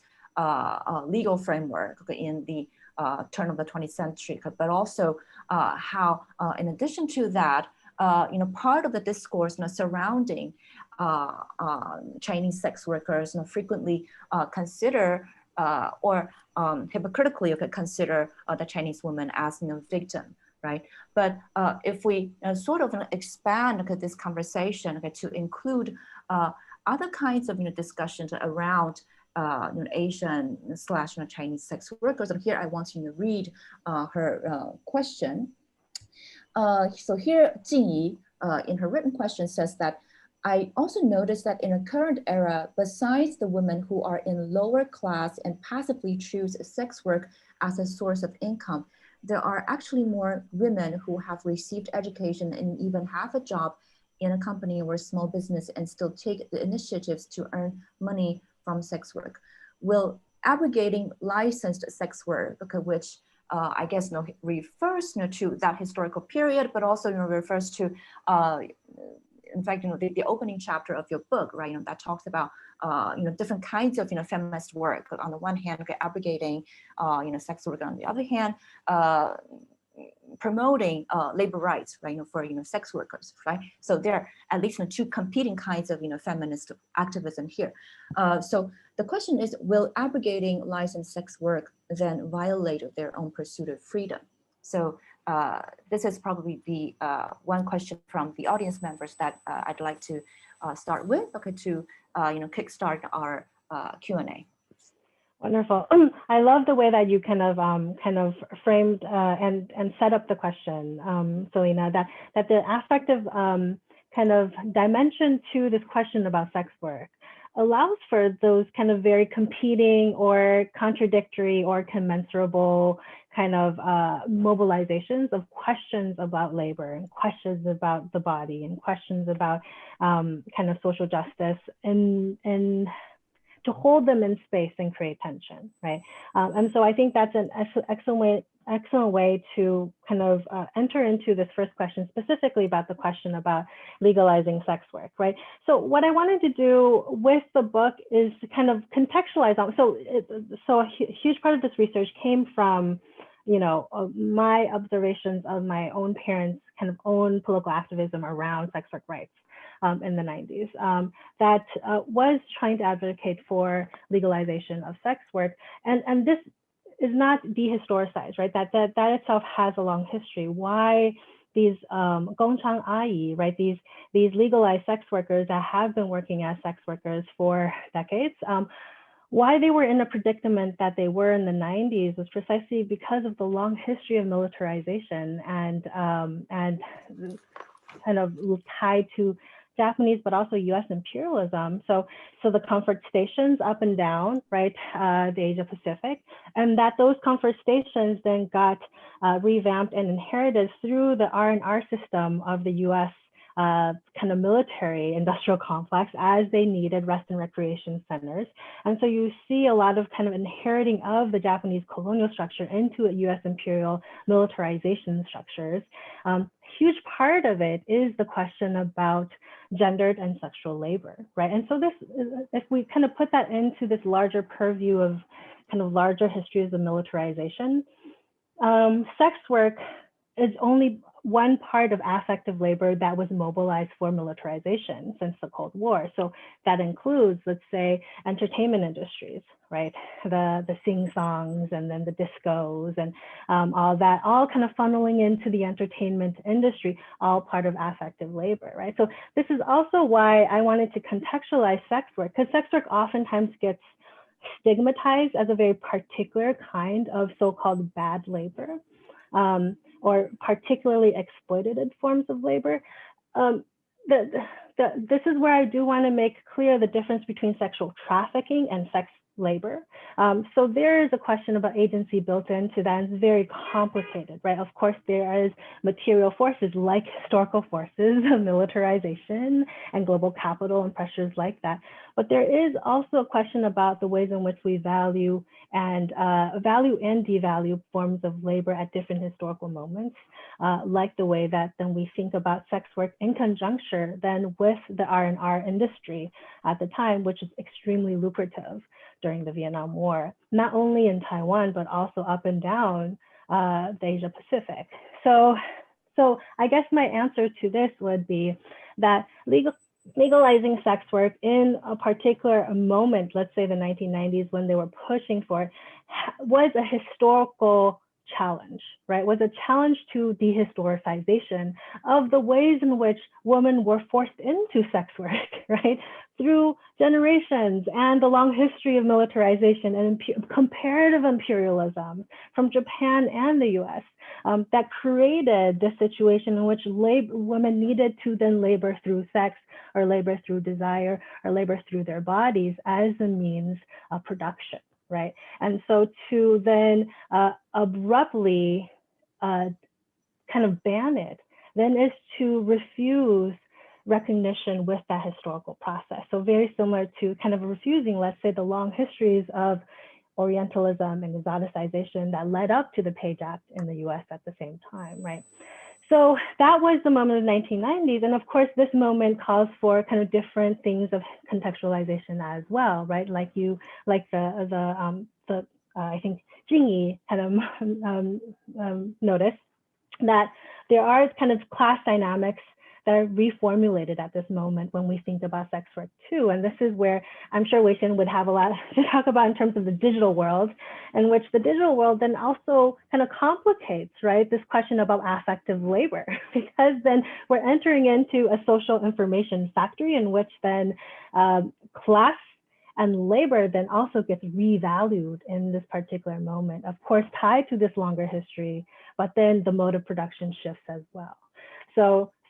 Legal framework in the turn of the 20th century, but also how, in addition to that, part of the discourse surrounding Chinese sex workers frequently consider or hypocritically consider the Chinese woman as victim, right? But if we sort of expand this conversation to include other kinds of discussions around Asian / Chinese sex workers, and here I want to read her question. So here, Jing Yi, in her written question, says that I also noticed that in a current era, besides the women who are in lower class and passively choose sex work as a source of income, there are actually more women who have received education and even have a job in a company or small business and still take the initiatives to earn money from sex work. Will abrogating licensed sex work, which I guess refers to that historical period, but also refers to in fact, the opening chapter of your book, right? That talks about different kinds of feminist work. On the one hand, abrogating sex work. On the other hand, promoting labor rights, right? For sex workers, right? So there are at least two competing kinds of feminist activism here. So the question is, will abrogating licensed sex work then violate their own pursuit of freedom? So this is probably the one question from the audience members that I'd like to start with, to kickstart our Q&A. Wonderful. I love the way that you kind of framed and set up the question, Selena. That the affective kind of dimension to this question about sex work allows for those kind of very competing or contradictory or commensurable kind of mobilizations of questions about labor and questions about the body and questions about kind of social justice and to hold them in space and create tension, right? And so I think that's an excellent way to kind of enter into this first question, specifically about the question about legalizing sex work, right? So what I wanted to do with the book is to kind of contextualize on, so a huge part of this research came from, my observations of my own parents' kind of own political activism around sex work rights. in the 90s that was trying to advocate for legalization of sex work. And this is not dehistoricized, right? That itself has a long history. Why these gongchang ai, right? These legalized sex workers that have been working as sex workers for decades, why they were in a predicament that they were in the 90s was precisely because of the long history of militarization and kind of tied to Japanese, but also US imperialism. So the comfort stations up and down, right, the Asia Pacific, and that those comfort stations then got revamped and inherited through the R&R system of the US kind of military industrial complex as they needed rest and recreation centers. And so you see a lot of kind of inheriting of the Japanese colonial structure into US imperial militarization structures. Huge part of it is the question about gendered and sexual labor, right? And so this, if we kind of put that into this larger purview of kind of larger histories of militarization, sex work is only one part of affective labor that was mobilized for militarization since the Cold War. So that includes, let's say, entertainment industries, right? The sing-songs and then the discos and all that, all kind of funneling into the entertainment industry, all part of affective labor, right? So this is also why I wanted to contextualize sex work, because sex work oftentimes gets stigmatized as a very particular kind of so-called bad labor. Or particularly exploitative forms of labor. This is where I do want to make clear the difference between sexual trafficking and sex labor. So there is a question about agency built into that, and it's very complicated, right? Of course, there is material forces like historical forces of militarization and global capital and pressures like that. But there is also a question about the ways in which we value and devalue forms of labor at different historical moments, like the way that then we think about sex work in conjunction then with the R&R industry at the time, which is extremely lucrative during the Vietnam War, not only in Taiwan, but also up and down the Asia Pacific. So I guess my answer to this would be that legalizing sex work in a particular moment, let's say the 1990s when they were pushing for it, was a historical challenge, right? Was a challenge to dehistoricization of the ways in which women were forced into sex work, right? Through generations and the long history of militarization and comparative imperialism from Japan and the US that created this situation in which women needed to then labor through sex or labor through desire or labor through their bodies as a means of production, right? And so to then abruptly kind of ban it, then is to refuse recognition with that historical process. So very similar to kind of refusing, let's say, the long histories of Orientalism and exoticization that led up to the Page Act in the US at the same time, right? So that was the moment of the 1990s. And of course, this moment calls for kind of different things of contextualization as well, right? Like I think Jingyi had noticed that there are kind of class dynamics that are reformulated at this moment when we think about sex work too. And this is where I'm sure Wei Shen would have a lot to talk about in terms of the digital world, in which the digital world then also kind of complicates, right, this question about affective labor, because then we're entering into a social information factory in which then class and labor then also gets revalued in this particular moment, of course, tied to this longer history, but then the mode of production shifts as well.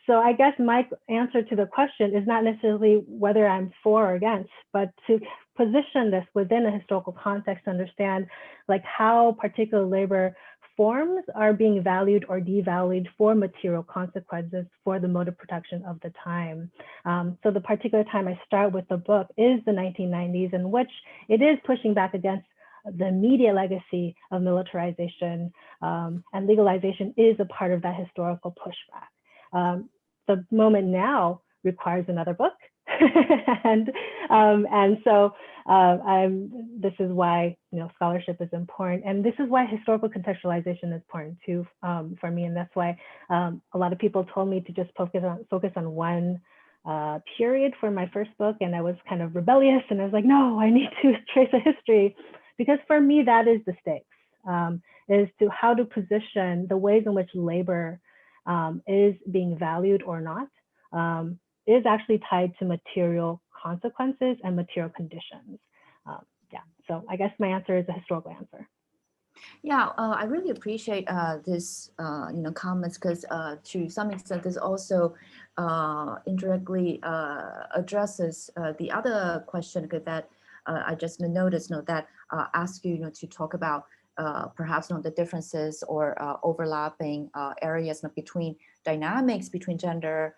So I guess my answer to the question is not necessarily whether I'm for or against, but to position this within a historical context to understand like how particular labor forms are being valued or devalued for material consequences for the mode of production of the time. So the particular time I start with the book is the 1990s, in which it is pushing back against the immediate legacy of militarization, and legalization is a part of that historical pushback. The moment now requires another book. and so this is why scholarship is important, and this is why historical contextualization is important too for me, and that's why a lot of people told me to just focus on one period for my first book, and I was kind of rebellious, and I was like, no, I need to trace a history, because for me that is the stakes, is to how to position the ways in which labor is being valued or not, is actually tied to material consequences and material conditions. Yeah, so I guess my answer is a historical answer. Yeah, I really appreciate this, comments, because to some extent, this also indirectly addresses the other question that I just noticed, that ask you, to talk about perhaps the differences or overlapping areas between dynamics between gender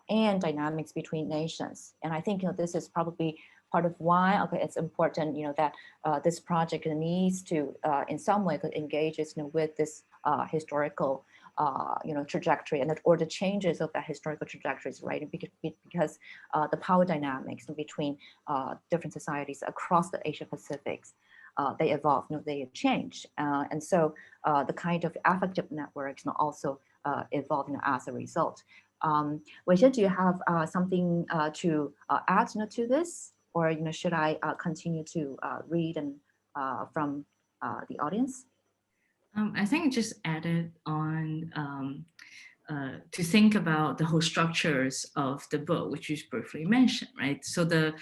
and dynamics between nations. And I think this is probably part of why it's important that this project needs to in some way engages with this historical trajectory or the changes of that historical trajectories, right? Because the power dynamics between different societies across the Asia Pacific, they evolve, they change, and so the kind of affective networks also evolve as a result. Wei-Shen, do you have something to add to this? Or should I continue to read and from the audience? I think just added on to think about the whole structures of the book, which you briefly mentioned, right? So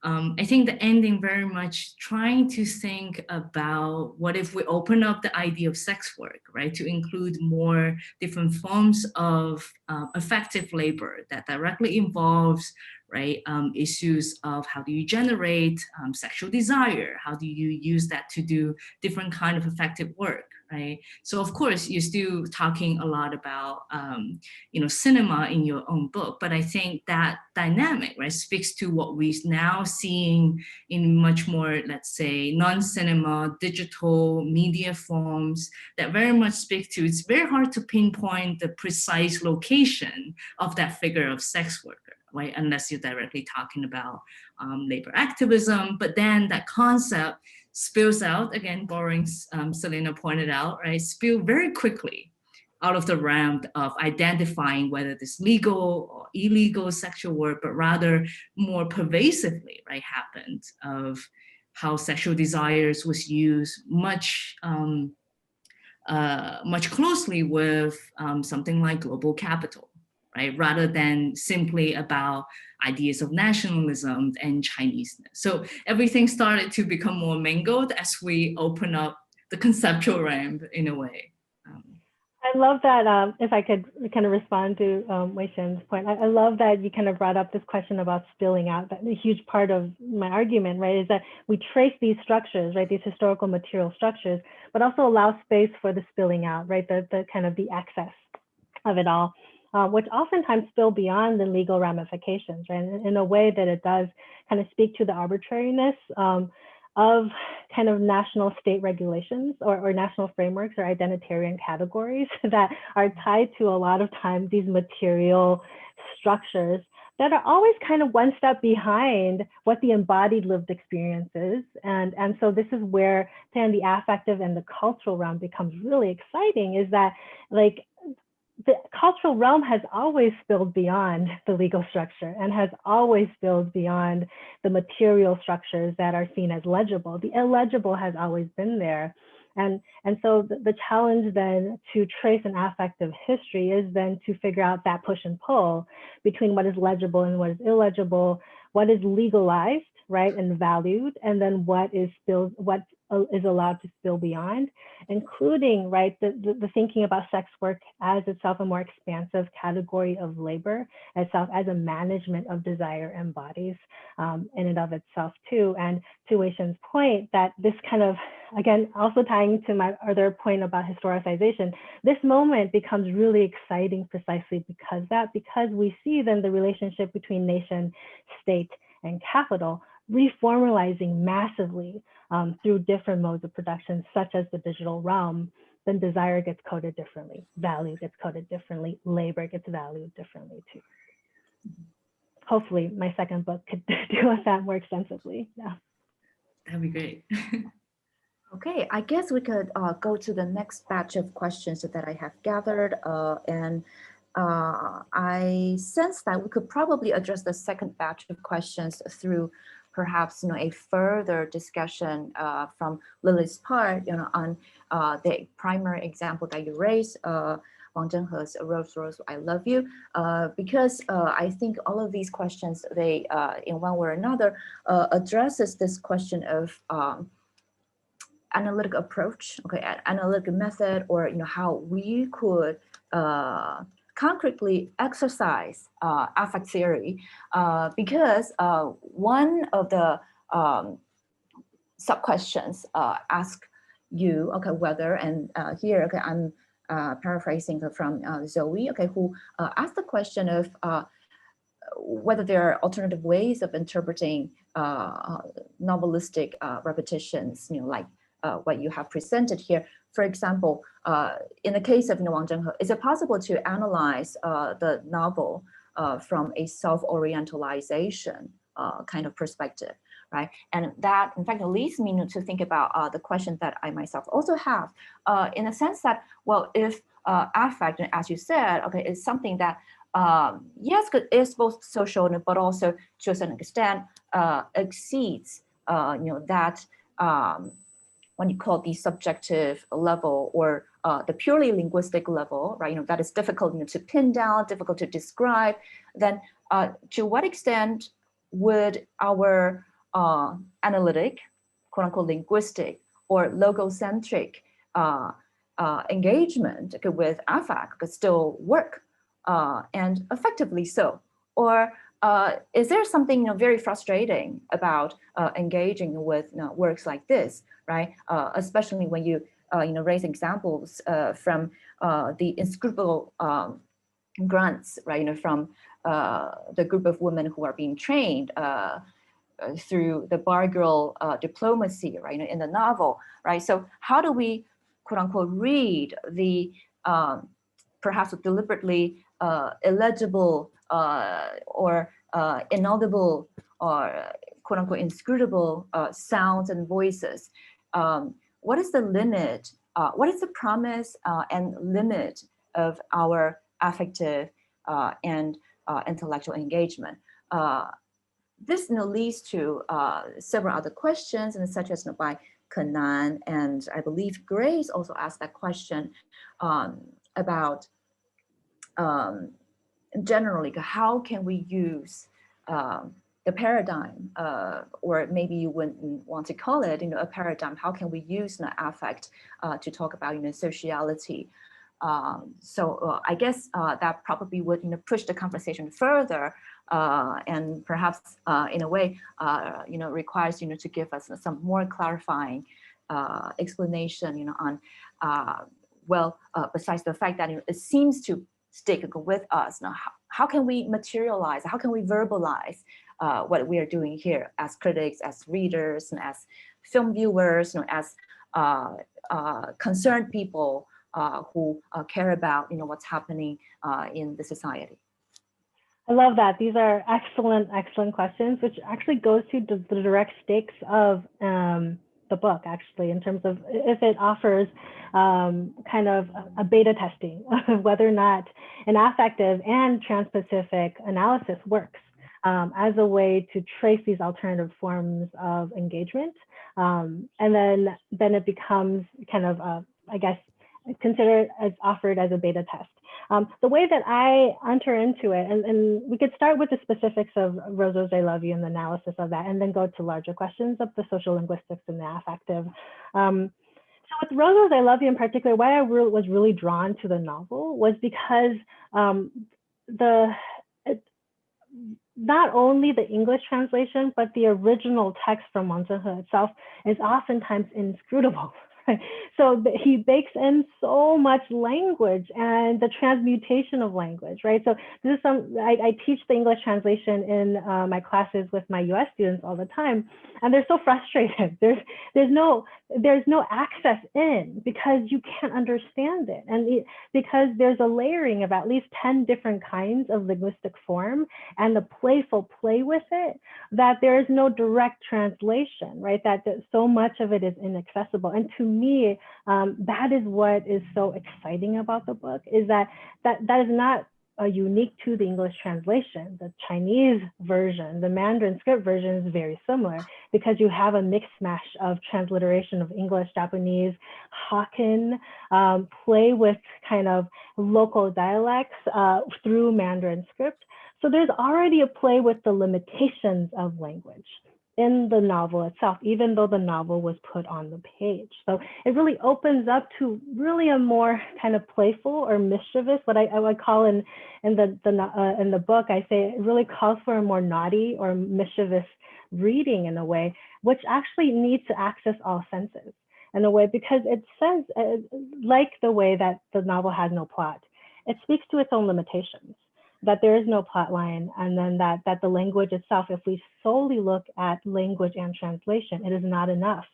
I think the ending very much trying to think about what if we open up the idea of sex work, right? To include more different forms of effective labor that directly involves, right, issues of how do you generate sexual desire? How do you use that to do different kind of effective work, right? So of course, you're still talking a lot about, cinema in your own book, but I think that dynamic, right, speaks to what we're now seeing in much more, let's say, non-cinema, digital media forms that very much speak to, it's very hard to pinpoint the precise location of that figure of sex worker, right, unless you're directly talking about labor activism. But then that concept spills out, again, borrowing Selena pointed out, right, spill very quickly out of the realm of identifying whether this legal or illegal sexual work, but rather more pervasively, right, happened of how sexual desires was used much closely with something like global capital, right, rather than simply about ideas of nationalism and Chineseness. So everything started to become more mingled as we open up the conceptual realm in a way. I love that, if I could kind of respond to Wei-Shen's point, I love that you kind of brought up this question about spilling out. That a huge part of my argument, right, is that we trace these structures, right, these historical material structures, but also allow space for the spilling out, right, the kind of the access of it all, which oftentimes spill beyond the legal ramifications, right, in a way that it does kind of speak to the arbitrariness of kind of national state regulations or national frameworks or identitarian categories that are tied to a lot of times these material structures that are always kind of one step behind what the embodied lived experience is. And so this is where then the affective and the cultural realm becomes really exciting, is that like the cultural realm has always spilled beyond the legal structure and has always spilled beyond the material structures that are seen as legible. The illegible has always been there. And so the challenge then to trace an affective history is then to figure out that push and pull between what is legible and what is illegible, what is legalized, right, and valued, and then what is allowed to spill beyond, including, right, the thinking about sex work as itself a more expansive category of labor, itself as a management of desire and bodies in and of itself too. And to Wei-Shen's point, that this kind of, again, also tying to my other point about historicization, this moment becomes really exciting precisely because we see then the relationship between nation, state, and capital reformalizing massively through different modes of production, such as the digital realm. Then desire gets coded differently, value gets coded differently, labor gets valued differently too. Hopefully my second book could deal with that more extensively. Yeah. That'd be great. Okay, I guess we could go to the next batch of questions that I have gathered. And I sense that we could probably address the second batch of questions through perhaps a further discussion from Lily's part on the primary example that you raised, Wang Zhenhe's Rose Rose I Love You, because I think all of these questions, they in one way or another addresses this question of analytic approach, okay, analytic method, or how we could concretely exercise affect theory, because one of the sub questions ask you, okay, whether, and here, okay, I'm paraphrasing from Zoe, okay, who asked the question of whether there are alternative ways of interpreting novelistic repetitions, like what you have presented here. For example, in the case of Wang Zhenhe, is it possible to analyze the novel from a self-orientalization kind of perspective, right? And that, in fact, leads me to think about the question that I myself also have, in the sense that, well, if affect, as you said, okay, is something that yes, is both social, but also to a certain extent exceeds, that what you call the subjective level, or the purely linguistic level, right? That is difficult to pin down, difficult to describe. Then, to what extent would our analytic, quote unquote, linguistic or logocentric engagement with affect still work, and effectively so? Or is there something very frustrating about engaging with works like this, right? Especially when you raise examples from the inscrutable grants, right? From the group of women who are being trained through the bar girl diplomacy, right? In the novel, right? So how do we, quote unquote, read the perhaps deliberately illegible or inaudible or quote unquote inscrutable sounds and voices? What is the limit? What is the promise and limit of our affective and intellectual engagement? This leads to several other questions, and such as by Kanan, and I believe Grace also asked that question about generally how can we use the paradigm, or maybe you wouldn't want to call it a paradigm, how can we use affect to talk about sociality? So I guess that probably would push the conversation further, and perhaps in a way requires to give us some more clarifying explanation on well, besides the fact that it seems to stick with us. Now, how can we materialize, how can we verbalize what we are doing here as critics, as readers, and as film viewers, as concerned people who care about what's happening in the society? I love that. These are excellent questions, which actually goes to the direct stakes of the book, actually, in terms of if it offers kind of a beta testing of whether or not an affective and transpacific analysis works as a way to trace these alternative forms of engagement. And then it becomes kind of, I guess, considered as offered as a beta test. The way that I enter into it, and we could start with the specifics of Rose Rose I Love You and the analysis of that, and then go to larger questions of the social linguistics and the affective. So with Rose Rose I Love You in particular, why I was really drawn to the novel was because not only the English translation, but the original text from Wang Zhenhe itself is oftentimes inscrutable. So he bakes in so much language and the transmutation of language, right? So this is I teach the English translation in my classes with my US students all the time, and they're so frustrated. There's no access in because you can't understand it, and because there's a layering of at least 10 different kinds of linguistic form and the playful play with it, that there is no direct translation, right? That so much of it is inaccessible. And to me, that is what is so exciting about the book, is that is not unique to the English translation. The Chinese version, the Mandarin script version is very similar because you have a mix mash of transliteration of English, Japanese, Hokkien, play with kind of local dialects through Mandarin script. So there's already a play with the limitations of language in the novel itself, even though the novel was put on the page. So it really opens up to really a more kind of playful or mischievous, what I would call in the book, I say it really calls for a more naughty or mischievous reading in a way, which actually needs to access all senses in a way, because it says, like the way that the novel has no plot, it speaks to its own limitations, that there is no plot line, and then that the language itself, if we solely look at language and translation, it is not enough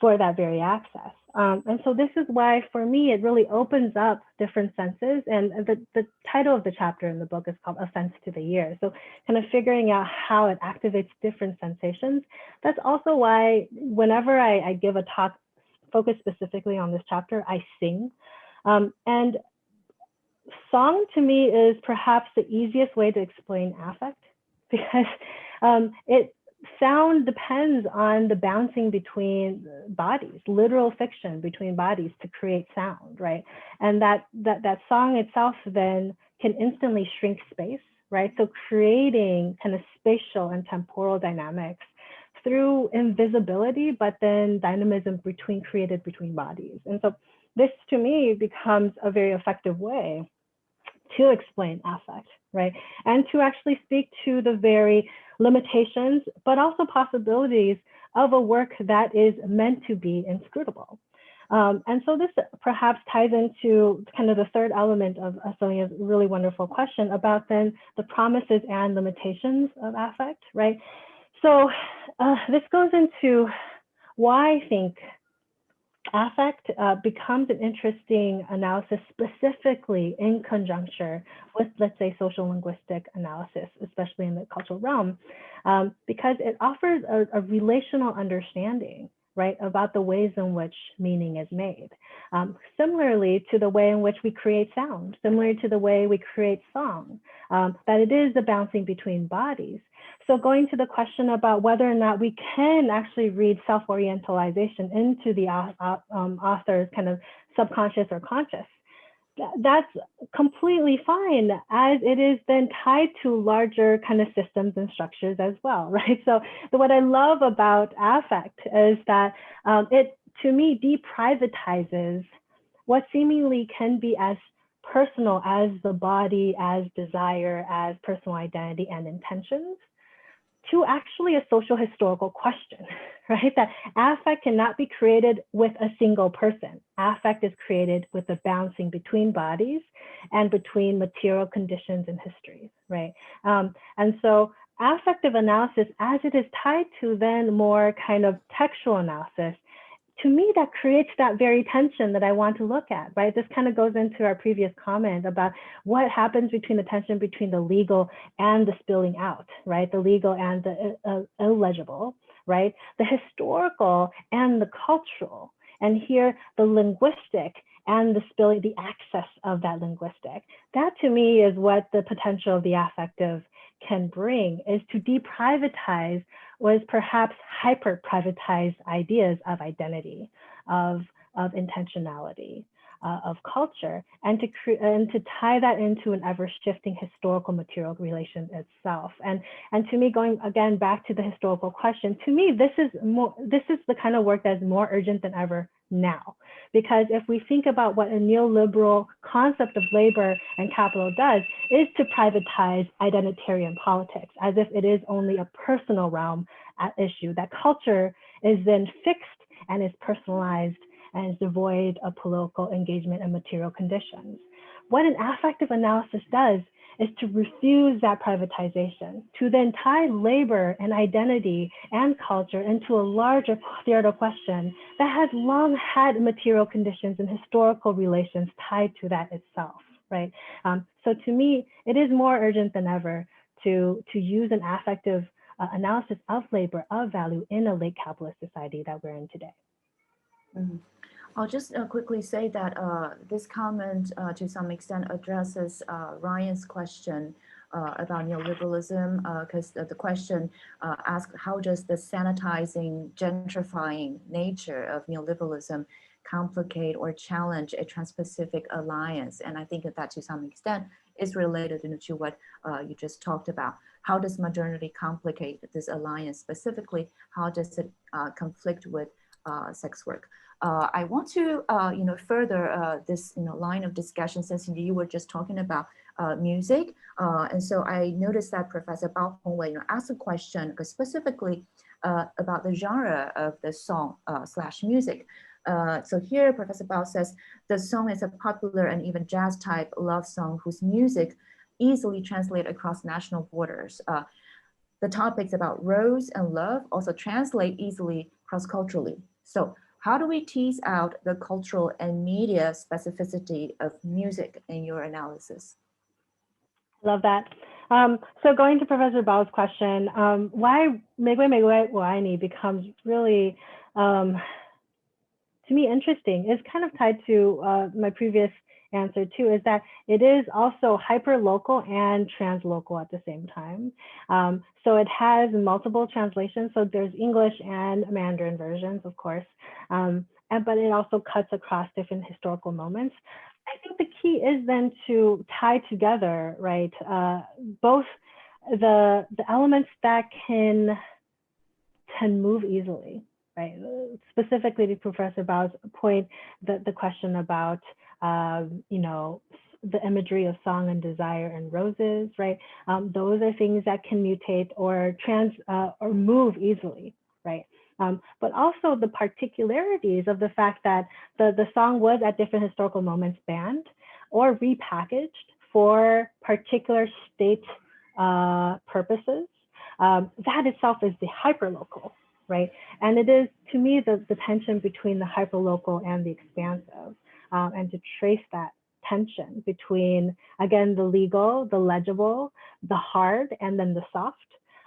for that very access. And so this is why, for me, it really opens up different senses. And the title of the chapter in the book is called A Sense to the Ear. So kind of figuring out how it activates different sensations. That's also why whenever I give a talk focused specifically on this chapter, I sing. And song to me is perhaps the easiest way to explain affect, because sound depends on the bouncing between bodies, literal fiction between bodies to create sound, right? And that song itself then can instantly shrink space, right? So creating kind of spatial and temporal dynamics through invisibility, but then dynamism created between bodies. And so this to me becomes a very effective way to explain affect, right? And to actually speak to the very limitations, but also possibilities of a work that is meant to be inscrutable. And so this perhaps ties into kind of the third element of Sonia's really wonderful question about then the promises and limitations of affect, right? So this goes into why I think affect becomes an interesting analysis, specifically in conjuncture with, let's say, social linguistic analysis, especially in the cultural realm, because it offers a relational understanding, right, about the ways in which meaning is made. Similarly to the way in which we create sound, similar to the way we create song, that it is the bouncing between bodies. So going to the question about whether or not we can actually read self-orientalization into the author's kind of subconscious or conscious, that's completely fine, as it is then tied to larger kind of systems and structures as well, right? So what I love about affect is that it, to me, deprivatizes what seemingly can be as personal as the body, as desire, as personal identity and intentions, to actually a social historical question, right? That affect cannot be created with a single person. Affect is created with the bouncing between bodies and between material conditions and histories, right? And so affective analysis, as it is tied to then more kind of textual analysis, to me, that creates that very tension that I want to look at, right? This kind of goes into our previous comment about what happens between the tension between the legal and the spilling out, right? The legal and the illegible, right? The historical and the cultural. And here, the linguistic and the spilling, the access of that linguistic. That to me is what the potential of the affective can bring, is to deprivatize was perhaps hyper-privatized ideas of identity, of intentionality, of culture, and to tie that into an ever-shifting historical material relation itself. And to me, going again back to the historical question, to me, this is the kind of work that is more urgent than ever now. Because if we think about what a neoliberal concept of labor and capital does, is to privatize identitarian politics, as if it is only a personal realm at issue, that culture is then fixed and is personalized and is devoid of political engagement and material conditions. What an affective analysis does is to refuse that privatization, to then tie labor and identity and culture into a larger theoretical question that has long had material conditions and historical relations tied to that itself, right? So to me, it is more urgent than ever to use an affective analysis of labor, of value in a late capitalist society that we're in today. Mm. I'll just quickly say that this comment to some extent addresses Ryan's question about neoliberalism, because the question asked how does the sanitizing, gentrifying nature of neoliberalism complicate or challenge a Trans-Pacific alliance? And I think that to some extent is related to what you just talked about. How does modernity complicate this alliance specifically? How does it conflict with sex work? I want to, further this, line of discussion since you were just talking about music. And so I noticed that Professor Bao Hongwei, asked a question specifically about the genre of the song slash music. So here, Professor Bao says, the song is a popular and even jazz type love song whose music easily translate across national borders. The topics about rose and love also translate easily cross-culturally. So how do we tease out the cultural and media specificity of music in your analysis? Love that. So going to Professor Bao's question, why Megwe Megwe Waini becomes really, to me, interesting is kind of tied to my previous answer too, is that it is also hyper-local and translocal at the same time. So it has multiple translations. So there's English and Mandarin versions, of course, but it also cuts across different historical moments. I think the key is then to tie together, right, both the elements that can move easily, right? Specifically to Professor Bao's point, the question about, the imagery of song and desire and roses, right? Those are things that can mutate or or move easily, right? But also the particularities of the fact that the song was at different historical moments banned or repackaged for particular state purposes. That itself is the hyperlocal, right? And it is, to me, the tension between the hyperlocal and the expansive, and to trace that tension between, again, the legal, the legible, the hard, and then the soft.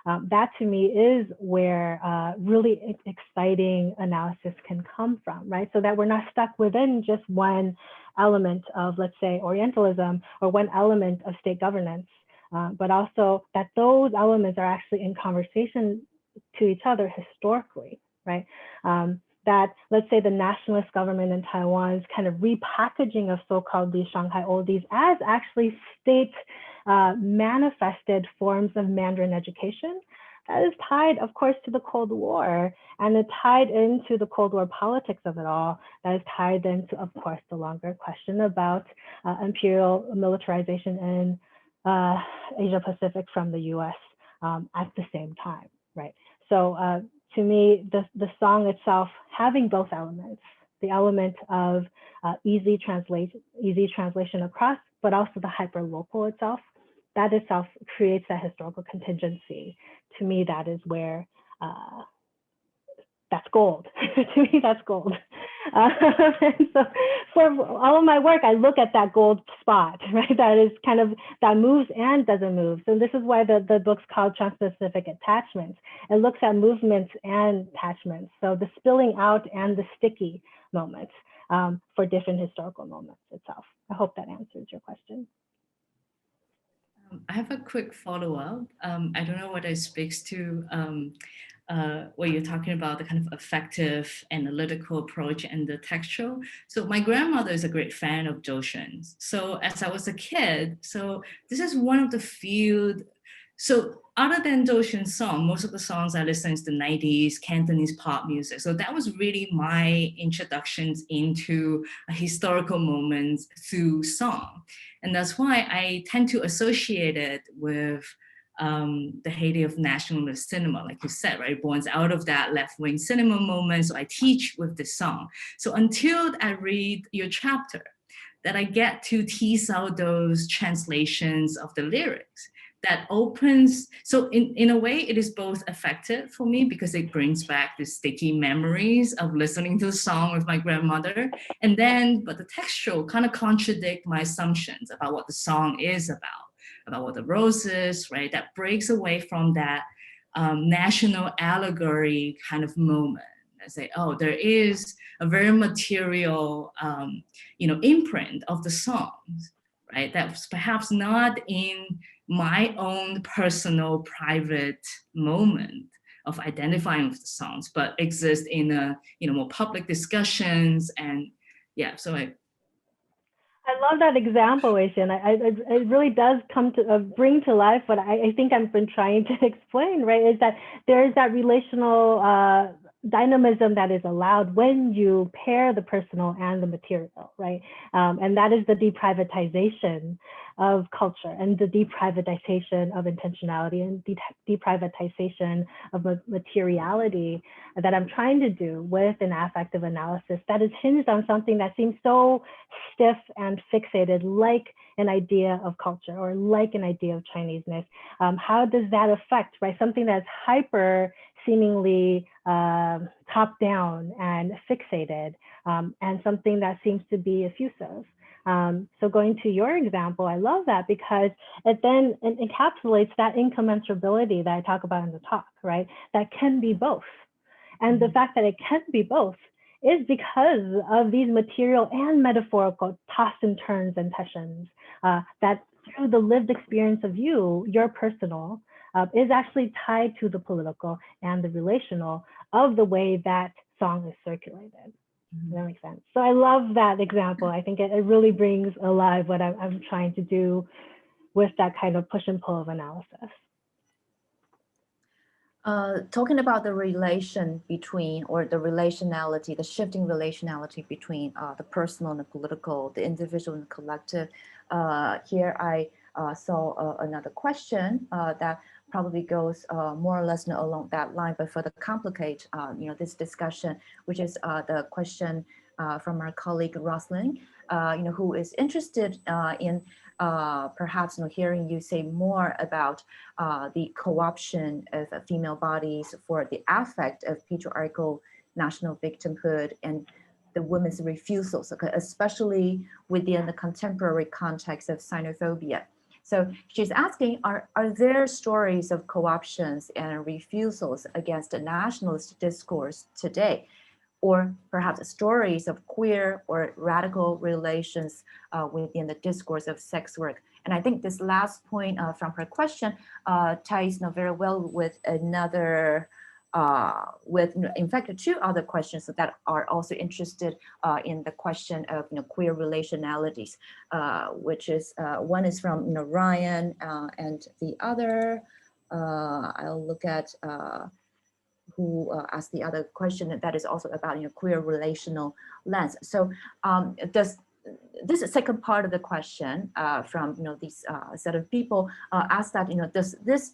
That to me is where really exciting analysis can come from, right? So that we're not stuck within just one element of, let's say, Orientalism or one element of state governance, but also that those elements are actually in conversation to each other historically, right? That, let's say, the nationalist government in Taiwan's kind of repackaging of so-called these Shanghai oldies as actually state manifested forms of Mandarin education, that is tied, of course, to the Cold War, and it's tied into the Cold War politics of it all. That is tied into, of course, the longer question about imperial militarization in Asia Pacific from the US at the same time, right? So to me, the song itself having both elements, the element of easy translation across, but also the hyperlocal itself, that itself creates that historical contingency. To me, that is where, that's gold. To me, that's gold. And so for all of my work, I look at that gold spot, right? That is kind of, that moves and doesn't move. So this is why the book's called Transpacific Attachments. It looks at movements and attachments. So the spilling out and the sticky moments for different historical moments itself. I hope that answers your question. I have a quick follow-up. I don't know whether it speaks to what you're talking about, the kind of effective analytical approach and the textual. So my grandmother is a great fan of Zhou. So as I was a kid, so this is one of the few, so other than Zhou song, most of the songs I listen to the 90s Cantonese pop music. So that was really my introductions into historical moments through song. And that's why I tend to associate it with the heyday of nationalist cinema, like you said, right? Born out of that left-wing cinema moment. So I teach with this song. So until I read your chapter, that I get to tease out those translations of the lyrics, that opens, so in a way, it is both effective for me because it brings back the sticky memories of listening to the song with my grandmother. And then, but the textual kind of contradict my assumptions about what the song is about what the rose is, right? That breaks away from that national allegory kind of moment. and say, oh, there is a very material, imprint of the songs, right? That's perhaps not in my own personal, private moment of identifying with the songs, but exist in a, more public discussions. And yeah, so I love that example, Asian. It really does come to bring to life what I think I've been trying to explain, right? Is that there is that relational dynamism that is allowed when you pair the personal and the material, right? And that is the deprivatization of culture and the deprivatization of intentionality and deprivatization of materiality that I'm trying to do with an affective analysis that is hinged on something that seems so stiff and fixated, like an idea of culture or like an idea of Chineseness. How does that affect, right? Something that's hyper seemingly top down and fixated, and something that seems to be effusive. So going to your example, I love that because it then encapsulates that incommensurability that I talk about in the talk, right? That can be both. And the fact that it can be both is because of these material and metaphorical toss and turns and tensions that through the lived experience of you, your personal, is actually tied to the political and the relational of the way that song is circulated. Does that make sense? So I love that example. I think it really brings alive what I'm trying to do with that kind of push and pull of analysis. Talking about the relation between, or the relationality, the shifting relationality between the personal and the political, the individual and the collective. Here I saw another question that probably goes more or less along that line, but further complicate this discussion, which is the question from our colleague Rosalind, who is interested in perhaps hearing you say more about the co-option of female bodies for the affect of patriarchal national victimhood and the women's refusals, especially within the contemporary context of xenophobia. So she's asking, are there stories of co-options and refusals against the nationalist discourse today? Or perhaps stories of queer or radical relations within the discourse of sex work. And I think this last point from her question ties very well with another, in fact, two other questions that are also interested in the question of queer relationalities, which is, one is from Ryan, and the other, I'll look at who asked the other question that is also about queer relational lens. So does this second part of the question from these set of people ask that does this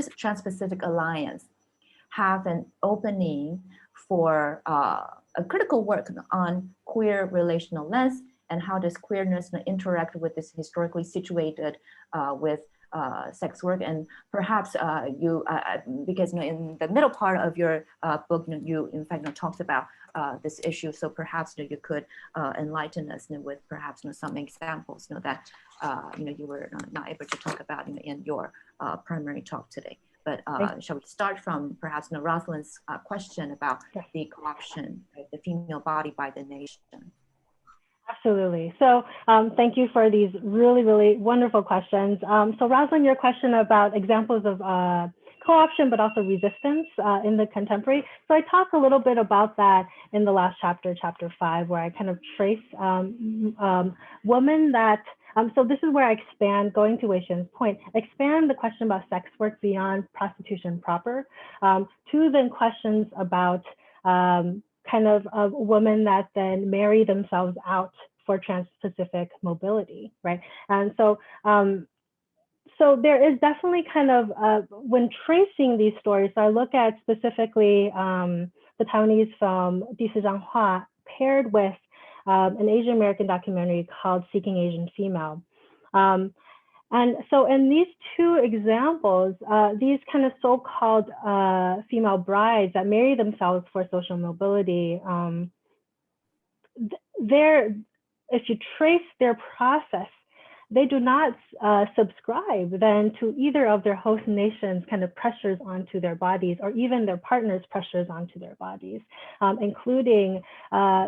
Transpacific alliance have an opening for a critical work on queer relational lens, and how does queerness interact with this historically situated with sex work? And perhaps you, because in the middle part of your book, you in fact talked about this issue. So perhaps you could enlighten us with perhaps some examples that you were not able to talk about in your primary talk today. But shall we start from perhaps Rosalind's question about the co-option of the female body by the nation? Absolutely. So thank you for these really, really wonderful questions. So Rosalind, your question about examples of co-option, but also resistance in the contemporary. So I talk a little bit about that in the last chapter, chapter 5, where I kind of trace women that, so this is where I expand, going to Wei Shen's point, expand the question about sex work beyond prostitution proper to then questions about kind of women that then marry themselves out for Transpacific mobility, right? And so, so there is definitely kind of, when tracing these stories, so I look at specifically the Taiwanese film Di Zhang Hua paired with an Asian American documentary called Seeking Asian Female. And so in these two examples, these kind of so-called female brides that marry themselves for social mobility, if you trace their process, they do not subscribe then to either of their host nations kind of pressures onto their bodies, or even their partners' pressures onto their bodies, including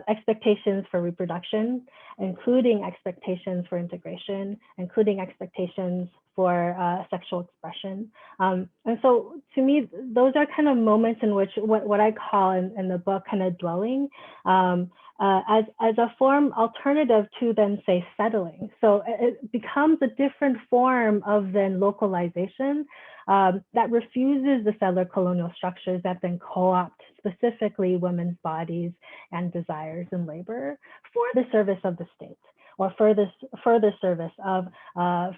expectations for reproduction, including expectations for integration, including expectations for sexual expression. And so to me, those are kind of moments in which what I call in the book kind of dwelling, as a form alternative to then say settling. So it becomes a different form of then localization that refuses the settler colonial structures that then co-opt specifically women's bodies and desires and labor for the service of the state, or further service of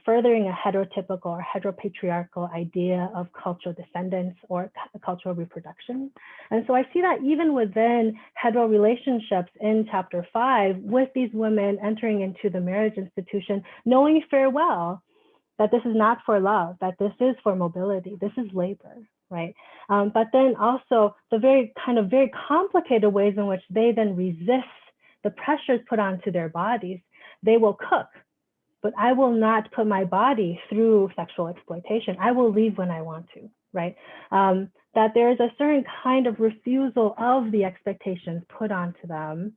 furthering a heterotypical or heteropatriarchal idea of cultural descendants or cultural reproduction. And so I see that even within hetero relationships in chapter 5, with these women entering into the marriage institution, knowing farewell that this is not for love, that this is for mobility, this is labor, right? But then also the very complicated ways in which they then resist the pressures put onto their bodies. They will cook, but I will not put my body through sexual exploitation. I will leave when I want to, right? That there is a certain kind of refusal of the expectations put onto them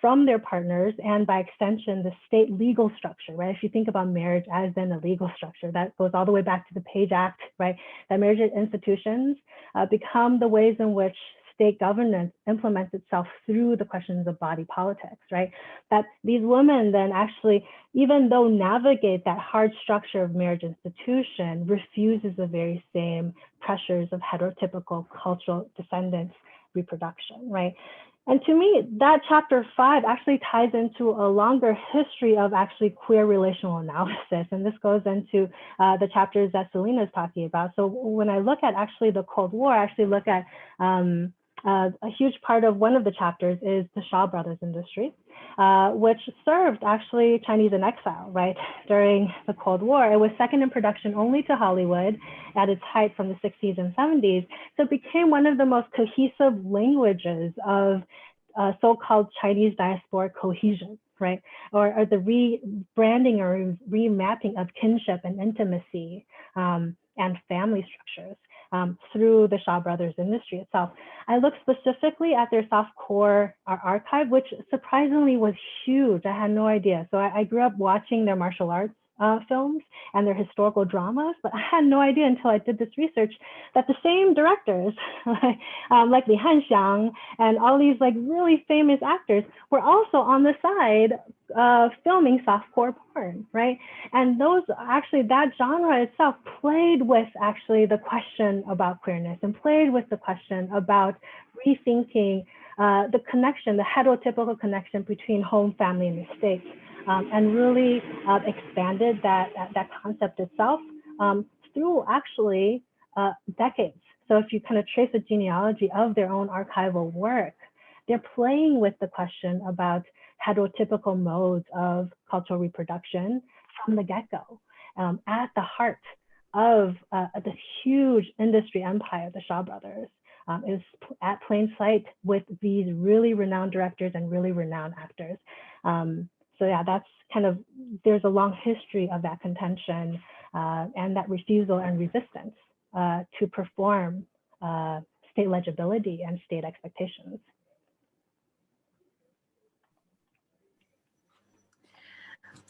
from their partners, and by extension, the state legal structure, right? If you think about marriage as then a legal structure, that goes all the way back to the Page Act, right? That marriage institutions become the ways in which state governance implements itself through the questions of body politics, right? That these women then actually, even though navigate that hard structure of marriage institution, refuses the very same pressures of heterotypical cultural descendants reproduction, right? And to me, that chapter 5 actually ties into a longer history of actually queer relational analysis. And this goes into the chapters that Selena is talking about. So when I look at actually the Cold War, I actually look at a huge part of one of the chapters is the Shaw Brothers industry, which served actually Chinese in exile, right, during the Cold War. It was second in production only to Hollywood at its height from the 60s and 70s. So it became one of the most cohesive languages of so-called Chinese diasporic cohesion, right? Or the rebranding or remapping of kinship and intimacy and family structures. Through the Shaw Brothers industry itself. I looked specifically at their softcore archive, which surprisingly was huge. I had no idea. So I grew up watching their martial arts films and their historical dramas, but I had no idea until I did this research that the same directors, like Li Hanxiang and all these like really famous actors, were also on the side filming softcore porn, right? And those actually, that genre itself played with actually the question about queerness and played with the question about rethinking the connection, the heterotypical connection between home, family, and the state. And really expanded that concept itself through actually decades. So if you kind of trace the genealogy of their own archival work, they're playing with the question about heterotypical modes of cultural reproduction from the get-go, at the heart of this huge industry empire, the Shaw Brothers. Is at plain sight with these really renowned directors and really renowned actors. So yeah, that's kind of, there's a long history of that contention and that refusal and resistance to perform state legibility and state expectations.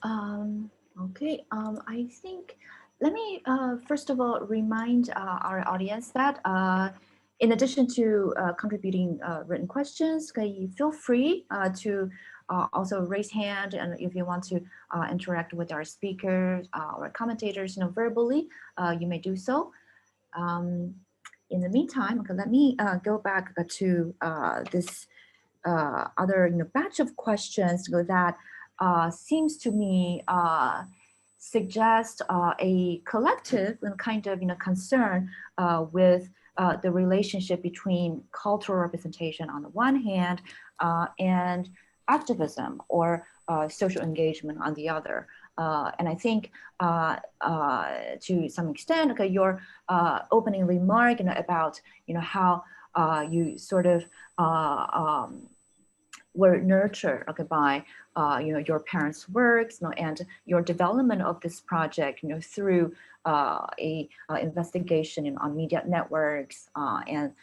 Okay, I think, let me first of all remind our audience that in addition to contributing written questions, okay, feel free to also raise hand, and if you want to interact with our speakers or commentators, verbally, you may do so. In the meantime, okay, let me go back to this other batch of questions that seems to me suggest a collective kind of concern with the relationship between cultural representation on the one hand and activism or social engagement on the other. And I think to some extent, okay, your opening remark about how you sort of were nurtured, okay, by your parents' works, and your development of this project, through a investigation on media networks and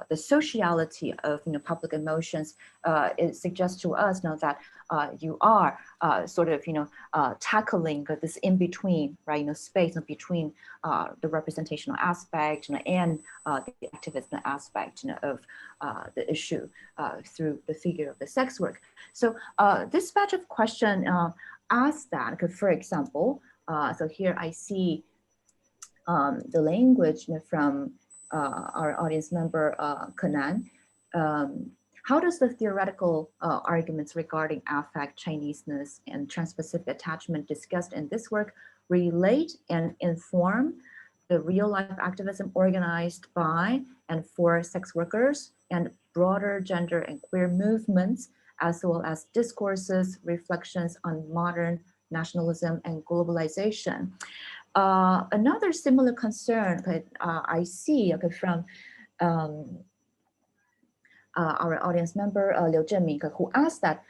the sociality of public emotions, it suggests to us now that you are sort of tackling this in between, right? Space between the representational aspect and the activist aspect of the issue through the figure of the sex work. So this batch of question asks that, for example, so here I see the language from our audience member, Kanan. How does the theoretical arguments regarding affect, Chineseness, and Transpacific attachment discussed in this work relate and inform the real-life activism organized by and for sex workers and broader gender and queer movements, as well as discourses, reflections on modern nationalism and globalization? Another similar concern I see from our audience member, Liu Zhenming, who asked that,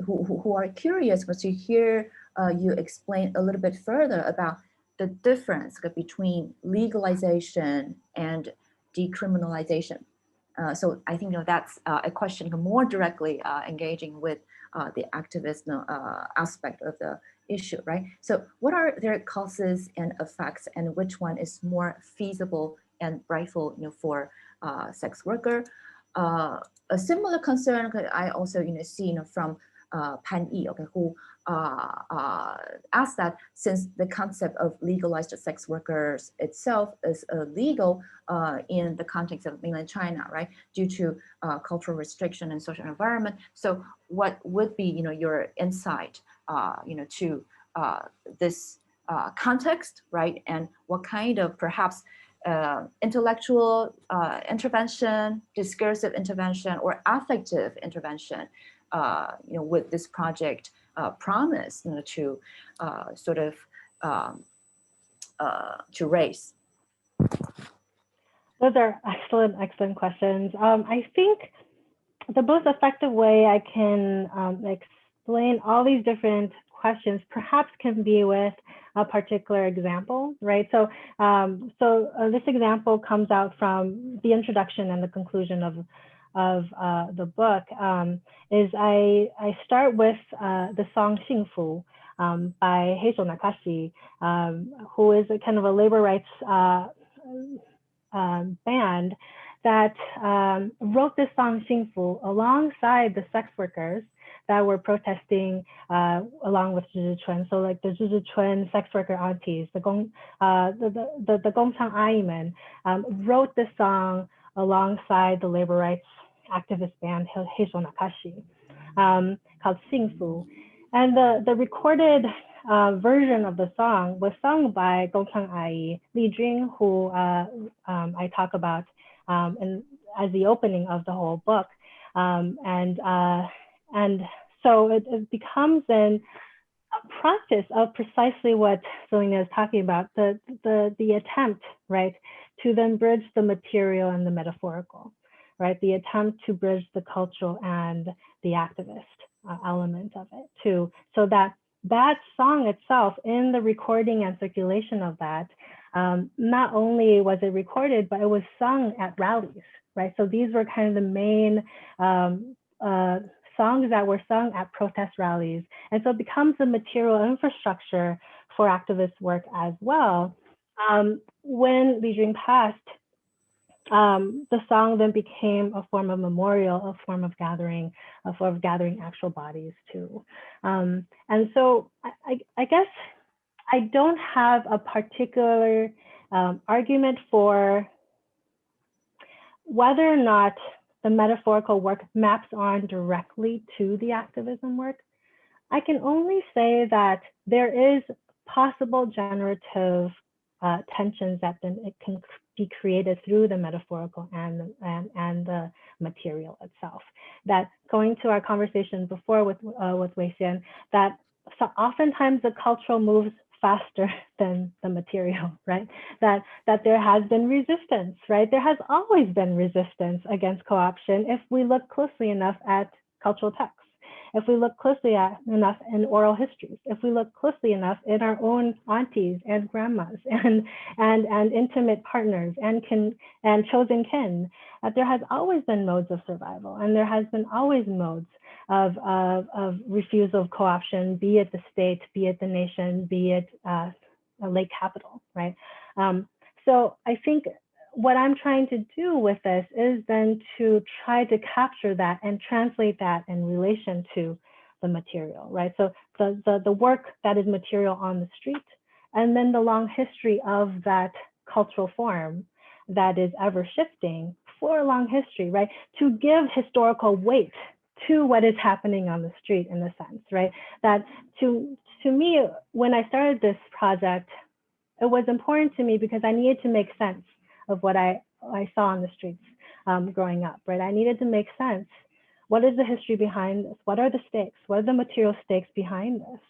who are curious to hear you explain a little bit further about the difference between legalization and decriminalization. So I think that's a question more directly engaging with the activist aspect of the issue, right? So what are their causes and effects, and which one is more feasible and rightful for sex worker? A similar concern I also see from Pan Yi, who asked that since the concept of legalized sex workers itself is illegal in the context of mainland China, right, due to cultural restriction and social environment. So what would be your insight to this context, right, and what kind of perhaps intellectual intervention, discursive intervention, or affective intervention, with this project promise to sort of to raise? Those are excellent questions. I think the most effective way I can explain all these different questions perhaps can be with a particular example, right? So, this example comes out from the introduction and the conclusion of the book. Is I start with the song "幸福" by Heiso Nakashi, who is a kind of a labor rights band that wrote this song "幸福" alongside the sex workers that were protesting along with Zhizhichun. So like the Zhizhichun sex worker aunties, the Gongchang Aimen wrote this song alongside the labor rights activist band Heiso Nakashi called "幸福." And the recorded version of the song was sung by Gongchang Ai Li Jun, who I talk about as the opening of the whole book. And so it becomes then a practice of precisely what Selena is talking about, the attempt, right, to then bridge the material and the metaphorical, right? The attempt to bridge the cultural and the activist element of it too. So that song itself, in the recording and circulation of that, not only was it recorded, but it was sung at rallies, right? So these were kind of the main songs that were sung at protest rallies. And so it becomes a material infrastructure for activist work as well. When Li Jun passed, the song then became a form of memorial, a form of gathering actual bodies too. And so I guess I don't have a particular argument for whether or not the metaphorical work maps on directly to the activism work. I can only say that there is possible generative tensions that then it can be created through the metaphorical and the material itself. That, going to our conversation before with Wei Xian, that so oftentimes the cultural moves faster than the material, right? That there has been resistance, right? There has always been resistance against co-option if we look closely enough at cultural texts. if we look closely enough in oral histories, if we look closely enough in our own aunties and grandmas and intimate partners and chosen kin, that there has always been modes of survival, and there has been always modes of refusal of co-option, be it the state, be it the nation, be it a late capital, right? So I think what I'm trying to do with this is then to try to capture that and translate that in relation to the material, right? So the work that is material on the street, and then the long history of that cultural form that is ever shifting for a long history, right? To give historical weight to what is happening on the street, in a sense, right? That to me, when I started this project, it was important to me because I needed to make sense of what I saw on the streets growing up, right? I needed to make sense. What is the history behind this? What are the stakes? What are the material stakes behind this?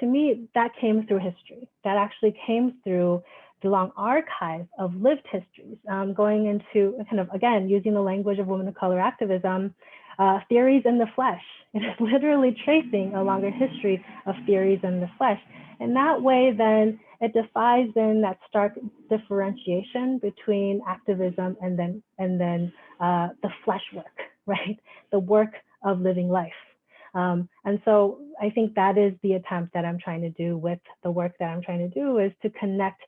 To me, that came through history. That actually came through the long archive of lived histories, going into kind of, again, using the language of women of color activism, theories in the flesh. It is literally tracing a longer history of theories in the flesh. And that way, then, it defies then that stark differentiation between activism and then the flesh work, right? The work of living life. And so I think that is the attempt that I'm trying to do with the work that I'm trying to do, is to connect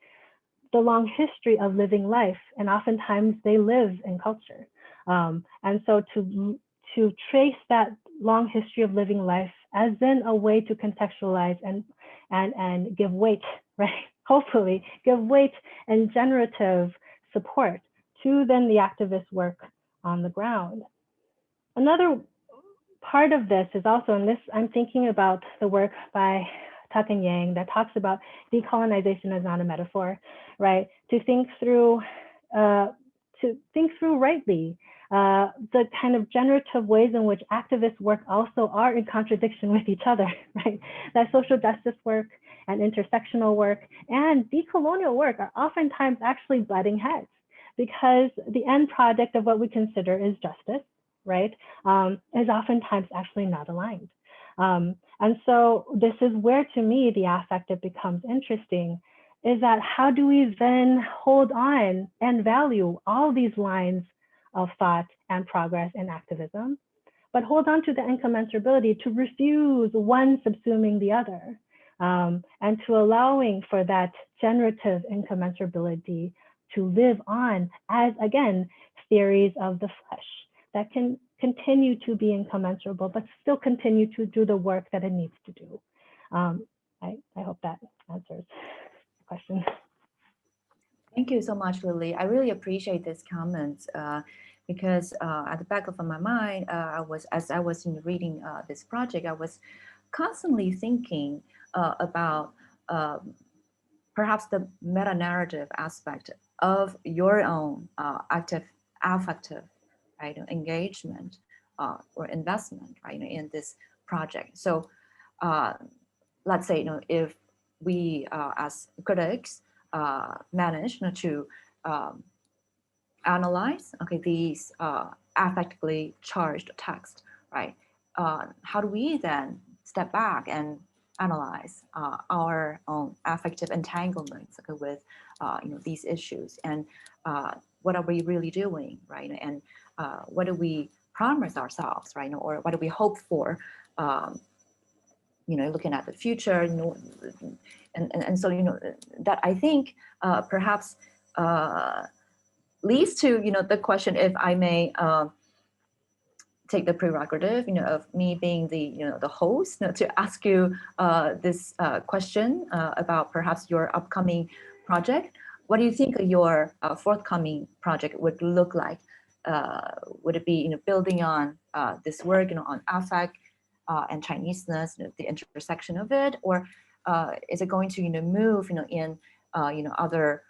the long history of living life, and oftentimes they live in culture. And so to trace that long history of living life as then a way to contextualize and give weight, right? Hopefully give weight and generative support to then the activist work on the ground. Another part of this is also, and this I'm thinking about the work by Tuck and Yang that talks about decolonization as not a metaphor, right? To think through rightly the kind of generative ways in which activist work also are in contradiction with each other, right? That social justice work and intersectional work and decolonial work are oftentimes actually butting heads, because the end product of what we consider is justice, right, is oftentimes actually not aligned. And so this is where, to me, the affective becomes interesting, is that how do we then hold on and value all these lines of thought and progress and activism, but hold on to the incommensurability, to refuse one subsuming the other, and to allowing for that generative incommensurability to live on as, again, theories of the flesh that can continue to be incommensurable, but still continue to do the work that it needs to do. I hope that answers the question. Thank you so much, Lily. I really appreciate this comment because at the back of my mind, as I was reading this project, I was constantly thinking about perhaps the meta-narrative aspect of your own affective, right, engagement or investment, right, in this project. So let's say, if we as critics manage to analyze, okay, these affectively charged text, right? How do we then step back and analyze our own affective entanglements, okay, with these issues, and what are we really doing, right? And what do we promise ourselves, right? Or what do we hope for? Looking at the future, and so that I think perhaps leads to the question, if I may take the prerogative of me being the host, to ask you this question about perhaps your upcoming project. What do you think your forthcoming project would look like? Would it be building on this work on affect and Chineseness, the intersection of it, or is it going to move in other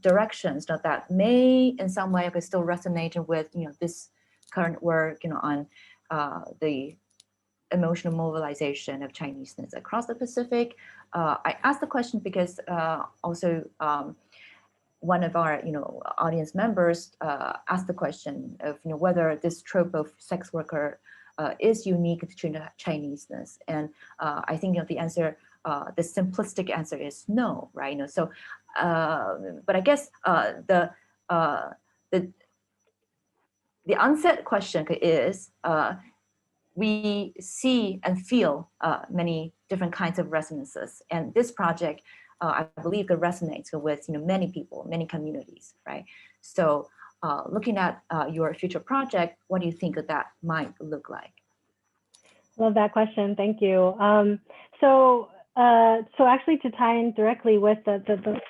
directions that may in some way still resonate with this current work on the emotional mobilization of Chineseness across the Pacific? I asked the question because also one of our audience members asked the question of whether this trope of sex worker is unique to Chineseness? And I think the answer, the simplistic answer is no, right? So, but I guess the unsaid question is, we see and feel many different kinds of resonances, and this project, I believe, could resonate with many people, many communities, right? So, looking at your future project, what do you think that might look like? Love that question. Thank you. So actually, to tie in directly with the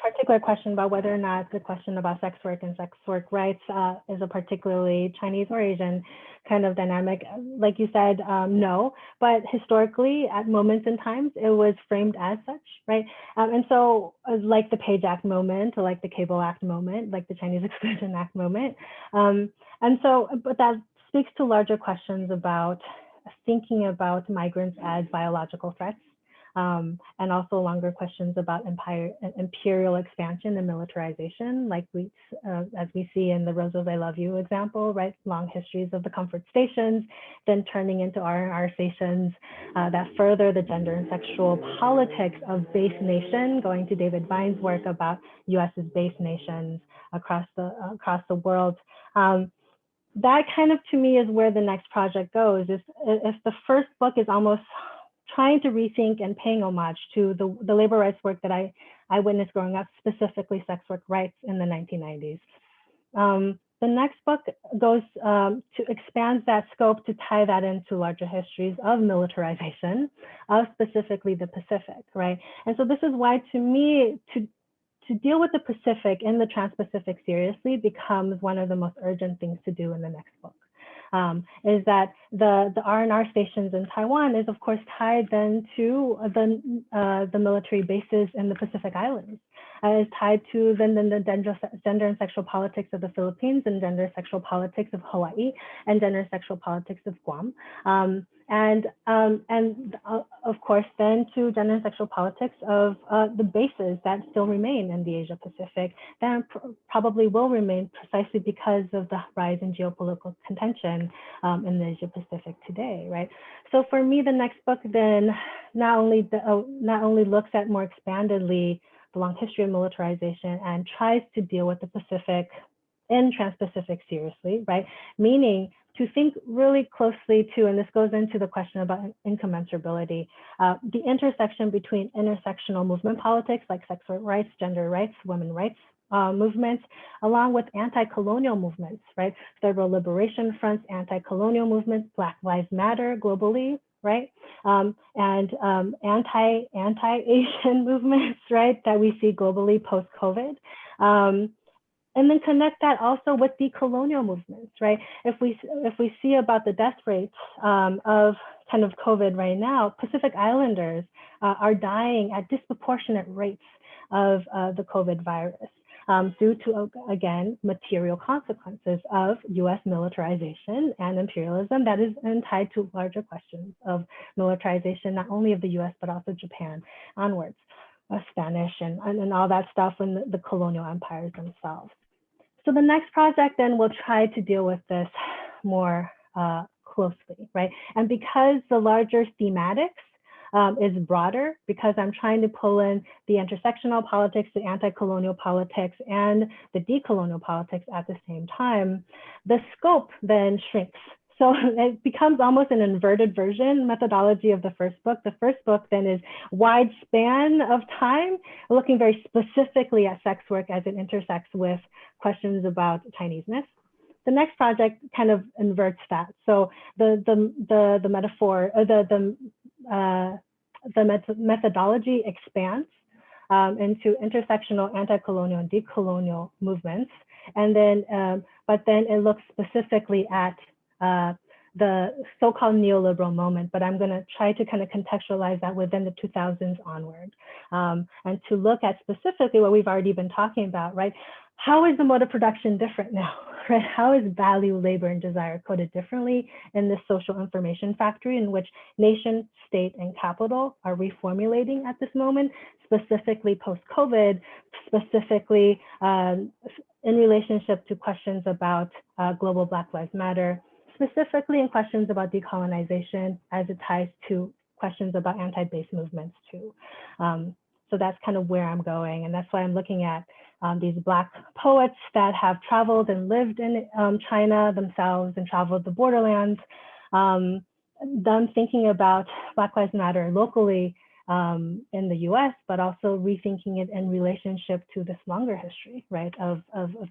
particular question about whether or not the question about sex work and sex work rights is a particularly Chinese or Asian kind of dynamic, like you said, no. But historically, at moments in times, it was framed as such, right? And so, like the Page Act moment, or like the Cable Act moment, like the Chinese Exclusion Act moment, and so, but that speaks to larger questions about thinking about migrants as biological threats, and also longer questions about imperial expansion and militarization, like as we see in the Roses I Love You example, right? Long histories of the comfort stations, then turning into R&R stations that further the gender and sexual politics of base nation, going to David Vine's work about US's base nations across the world. That kind of, to me, is where the next project goes. If the first book is almost trying to rethink and paying homage to the labor rights work that I witnessed growing up, specifically sex work rights in the 1990s. The next book goes to expand that scope to tie that into larger histories of militarization, of specifically the Pacific, right? And so this is why, to me, to deal with the Pacific in the Transpacific seriously becomes one of the most urgent things to do in the next book. Is that the R&R stations in Taiwan is of course tied then to the military bases in the Pacific Islands. Is tied to then the gender and sexual politics of the Philippines, and gender and sexual politics of Hawaii, and gender and sexual politics of Guam. And of course then to gender and sexual politics of the bases that still remain in the Asia Pacific, that probably will remain precisely because of the rise in geopolitical contention in the Asia Pacific today, right? So for me, the next book then not only looks at more expandedly the long history of militarization and tries to deal with the Pacific in Trans-Pacific seriously, right? Meaning to think really closely to, and this goes into the question about incommensurability, the intersection between intersectional movement politics like sex rights, gender rights, women's rights movements, along with anti-colonial movements, right? Federal liberation fronts, anti-colonial movements, Black Lives Matter globally, right? And anti-Asian movements, right? That we see globally post-COVID. And then connect that also with decolonial movements, right? If we see about the death rates of kind of COVID right now, Pacific Islanders are dying at disproportionate rates of the COVID virus due to, again, material consequences of US militarization and imperialism that is tied to larger questions of militarization, not only of the US, but also Japan onwards, Spanish and all that stuff, and the colonial empires themselves. So the next project then will try to deal with this more closely, right? And because the larger thematics is broader, because I'm trying to pull in the intersectional politics, the anti-colonial politics, and the decolonial politics at the same time, the scope then shrinks. So it becomes almost an inverted version methodology of the first book. The first book then is wide span of time, looking very specifically at sex work as it intersects with questions about Chineseness. The next project kind of inverts that. So the metaphor, the methodology expands into intersectional, anti-colonial, and decolonial movements, and then but then it looks specifically at the so-called neoliberal moment, but I'm going to try to kind of contextualize that within the 2000s onward, and to look at specifically what we've already been talking about, right? How is the mode of production different now, right? How is value, labor, and desire coded differently in this social information factory in which nation, state, and capital are reformulating at this moment, specifically post-COVID, specifically in relationship to questions about global Black Lives Matter, specifically in questions about decolonization as it ties to questions about anti-base movements too. So that's kind of where I'm going. And that's why I'm looking at these Black poets that have traveled and lived in China themselves and traveled the borderlands, them thinking about Black Lives Matter locally in the US, but also rethinking it in relationship to this longer history, right, of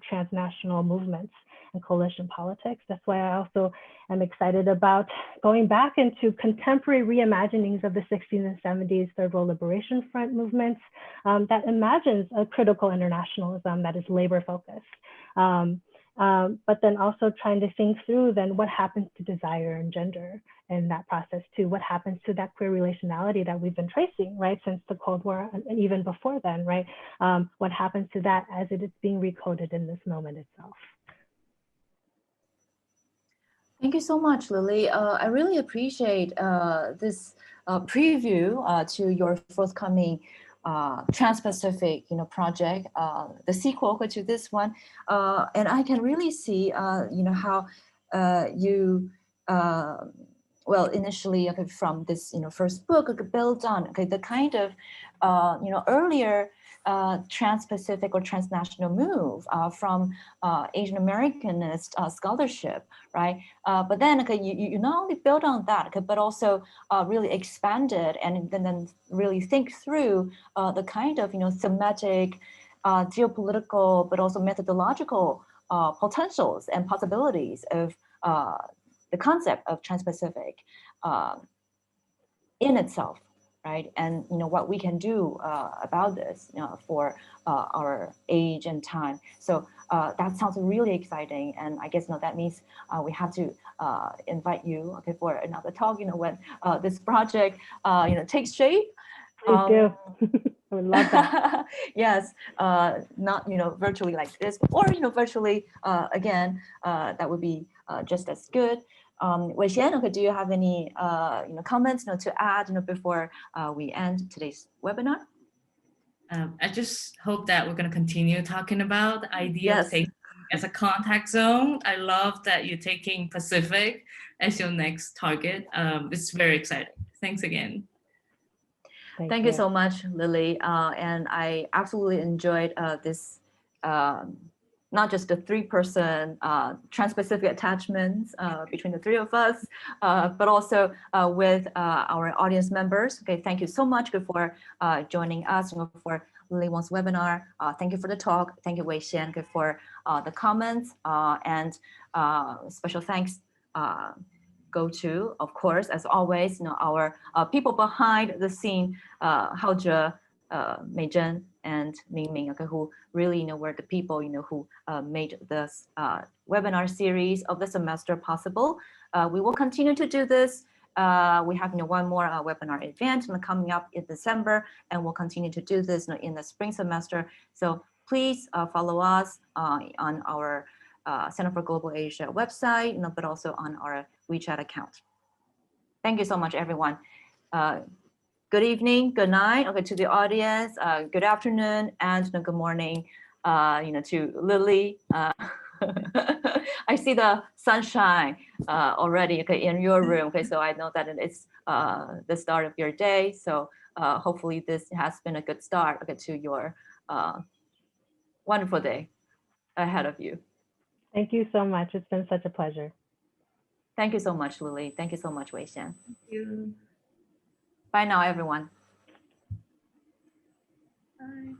transnational movements and coalition politics. That's why I also am excited about going back into contemporary reimaginings of the 60s and 70s Third World Liberation Front movements that imagines a critical internationalism that is labor focused. But then also trying to think through then what happens to desire and gender in that process too. What happens to that queer relationality that we've been tracing, right, since the Cold War and even before then, right? What happens to that as it is being recoded in this moment itself? Thank you so much, Lily. I really appreciate this preview to your forthcoming Transpacific, project, the sequel to this one, and I can really see, how you, well, initially from this, first book, built on the kind of, earlier Transpacific or transnational move from Asian Americanist scholarship, right? But then you not only build on that, but also really expanded and then really think through the kind of thematic, geopolitical, but also methodological potentials and possibilities of the concept of Transpacific in itself. Right, and what we can do about this, for our age and time. So that sounds really exciting, and I guess that means we have to invite you, for another talk. When this project, takes shape. Please do. I would love that. Yes, not virtually like this, or virtually again. That would be just as good. Wei Xian, do you have any comments to add before we end today's webinar? I just hope that we're going to continue talking about the idea of taking as a contact zone. I love that you're taking Pacific as your next target. It's very exciting. Thanks again. Thank you so much, Lily. And I absolutely enjoyed this, not just the three-person Trans-Pacific attachments between the three of us, but also with our audience members. Okay, thank you so much for joining us for Lilly Wong's webinar. Thank you for the talk. Thank you, Wei Xian, for the comments, and special thanks go to, of course, as always, our people behind the scene, Hao Zhe, Mei Zhen, and Ming Ming, who really were the people who made this webinar series of the semester possible. We will continue to do this. We have one more webinar event coming up in December, and we'll continue to do this in the spring semester. So please follow us on our Center for Global Asia website, but also on our WeChat account. Thank you so much, everyone. Good evening, good night, to the audience. Good afternoon, and good morning, to Lily. I see the sunshine already, in your room. So I know that it's the start of your day. So hopefully this has been a good start to your wonderful day ahead of you. Thank you so much. It's been such a pleasure. Thank you so much, Lily. Thank you so much, Wei Xian. Thank you. Bye now, everyone. Bye.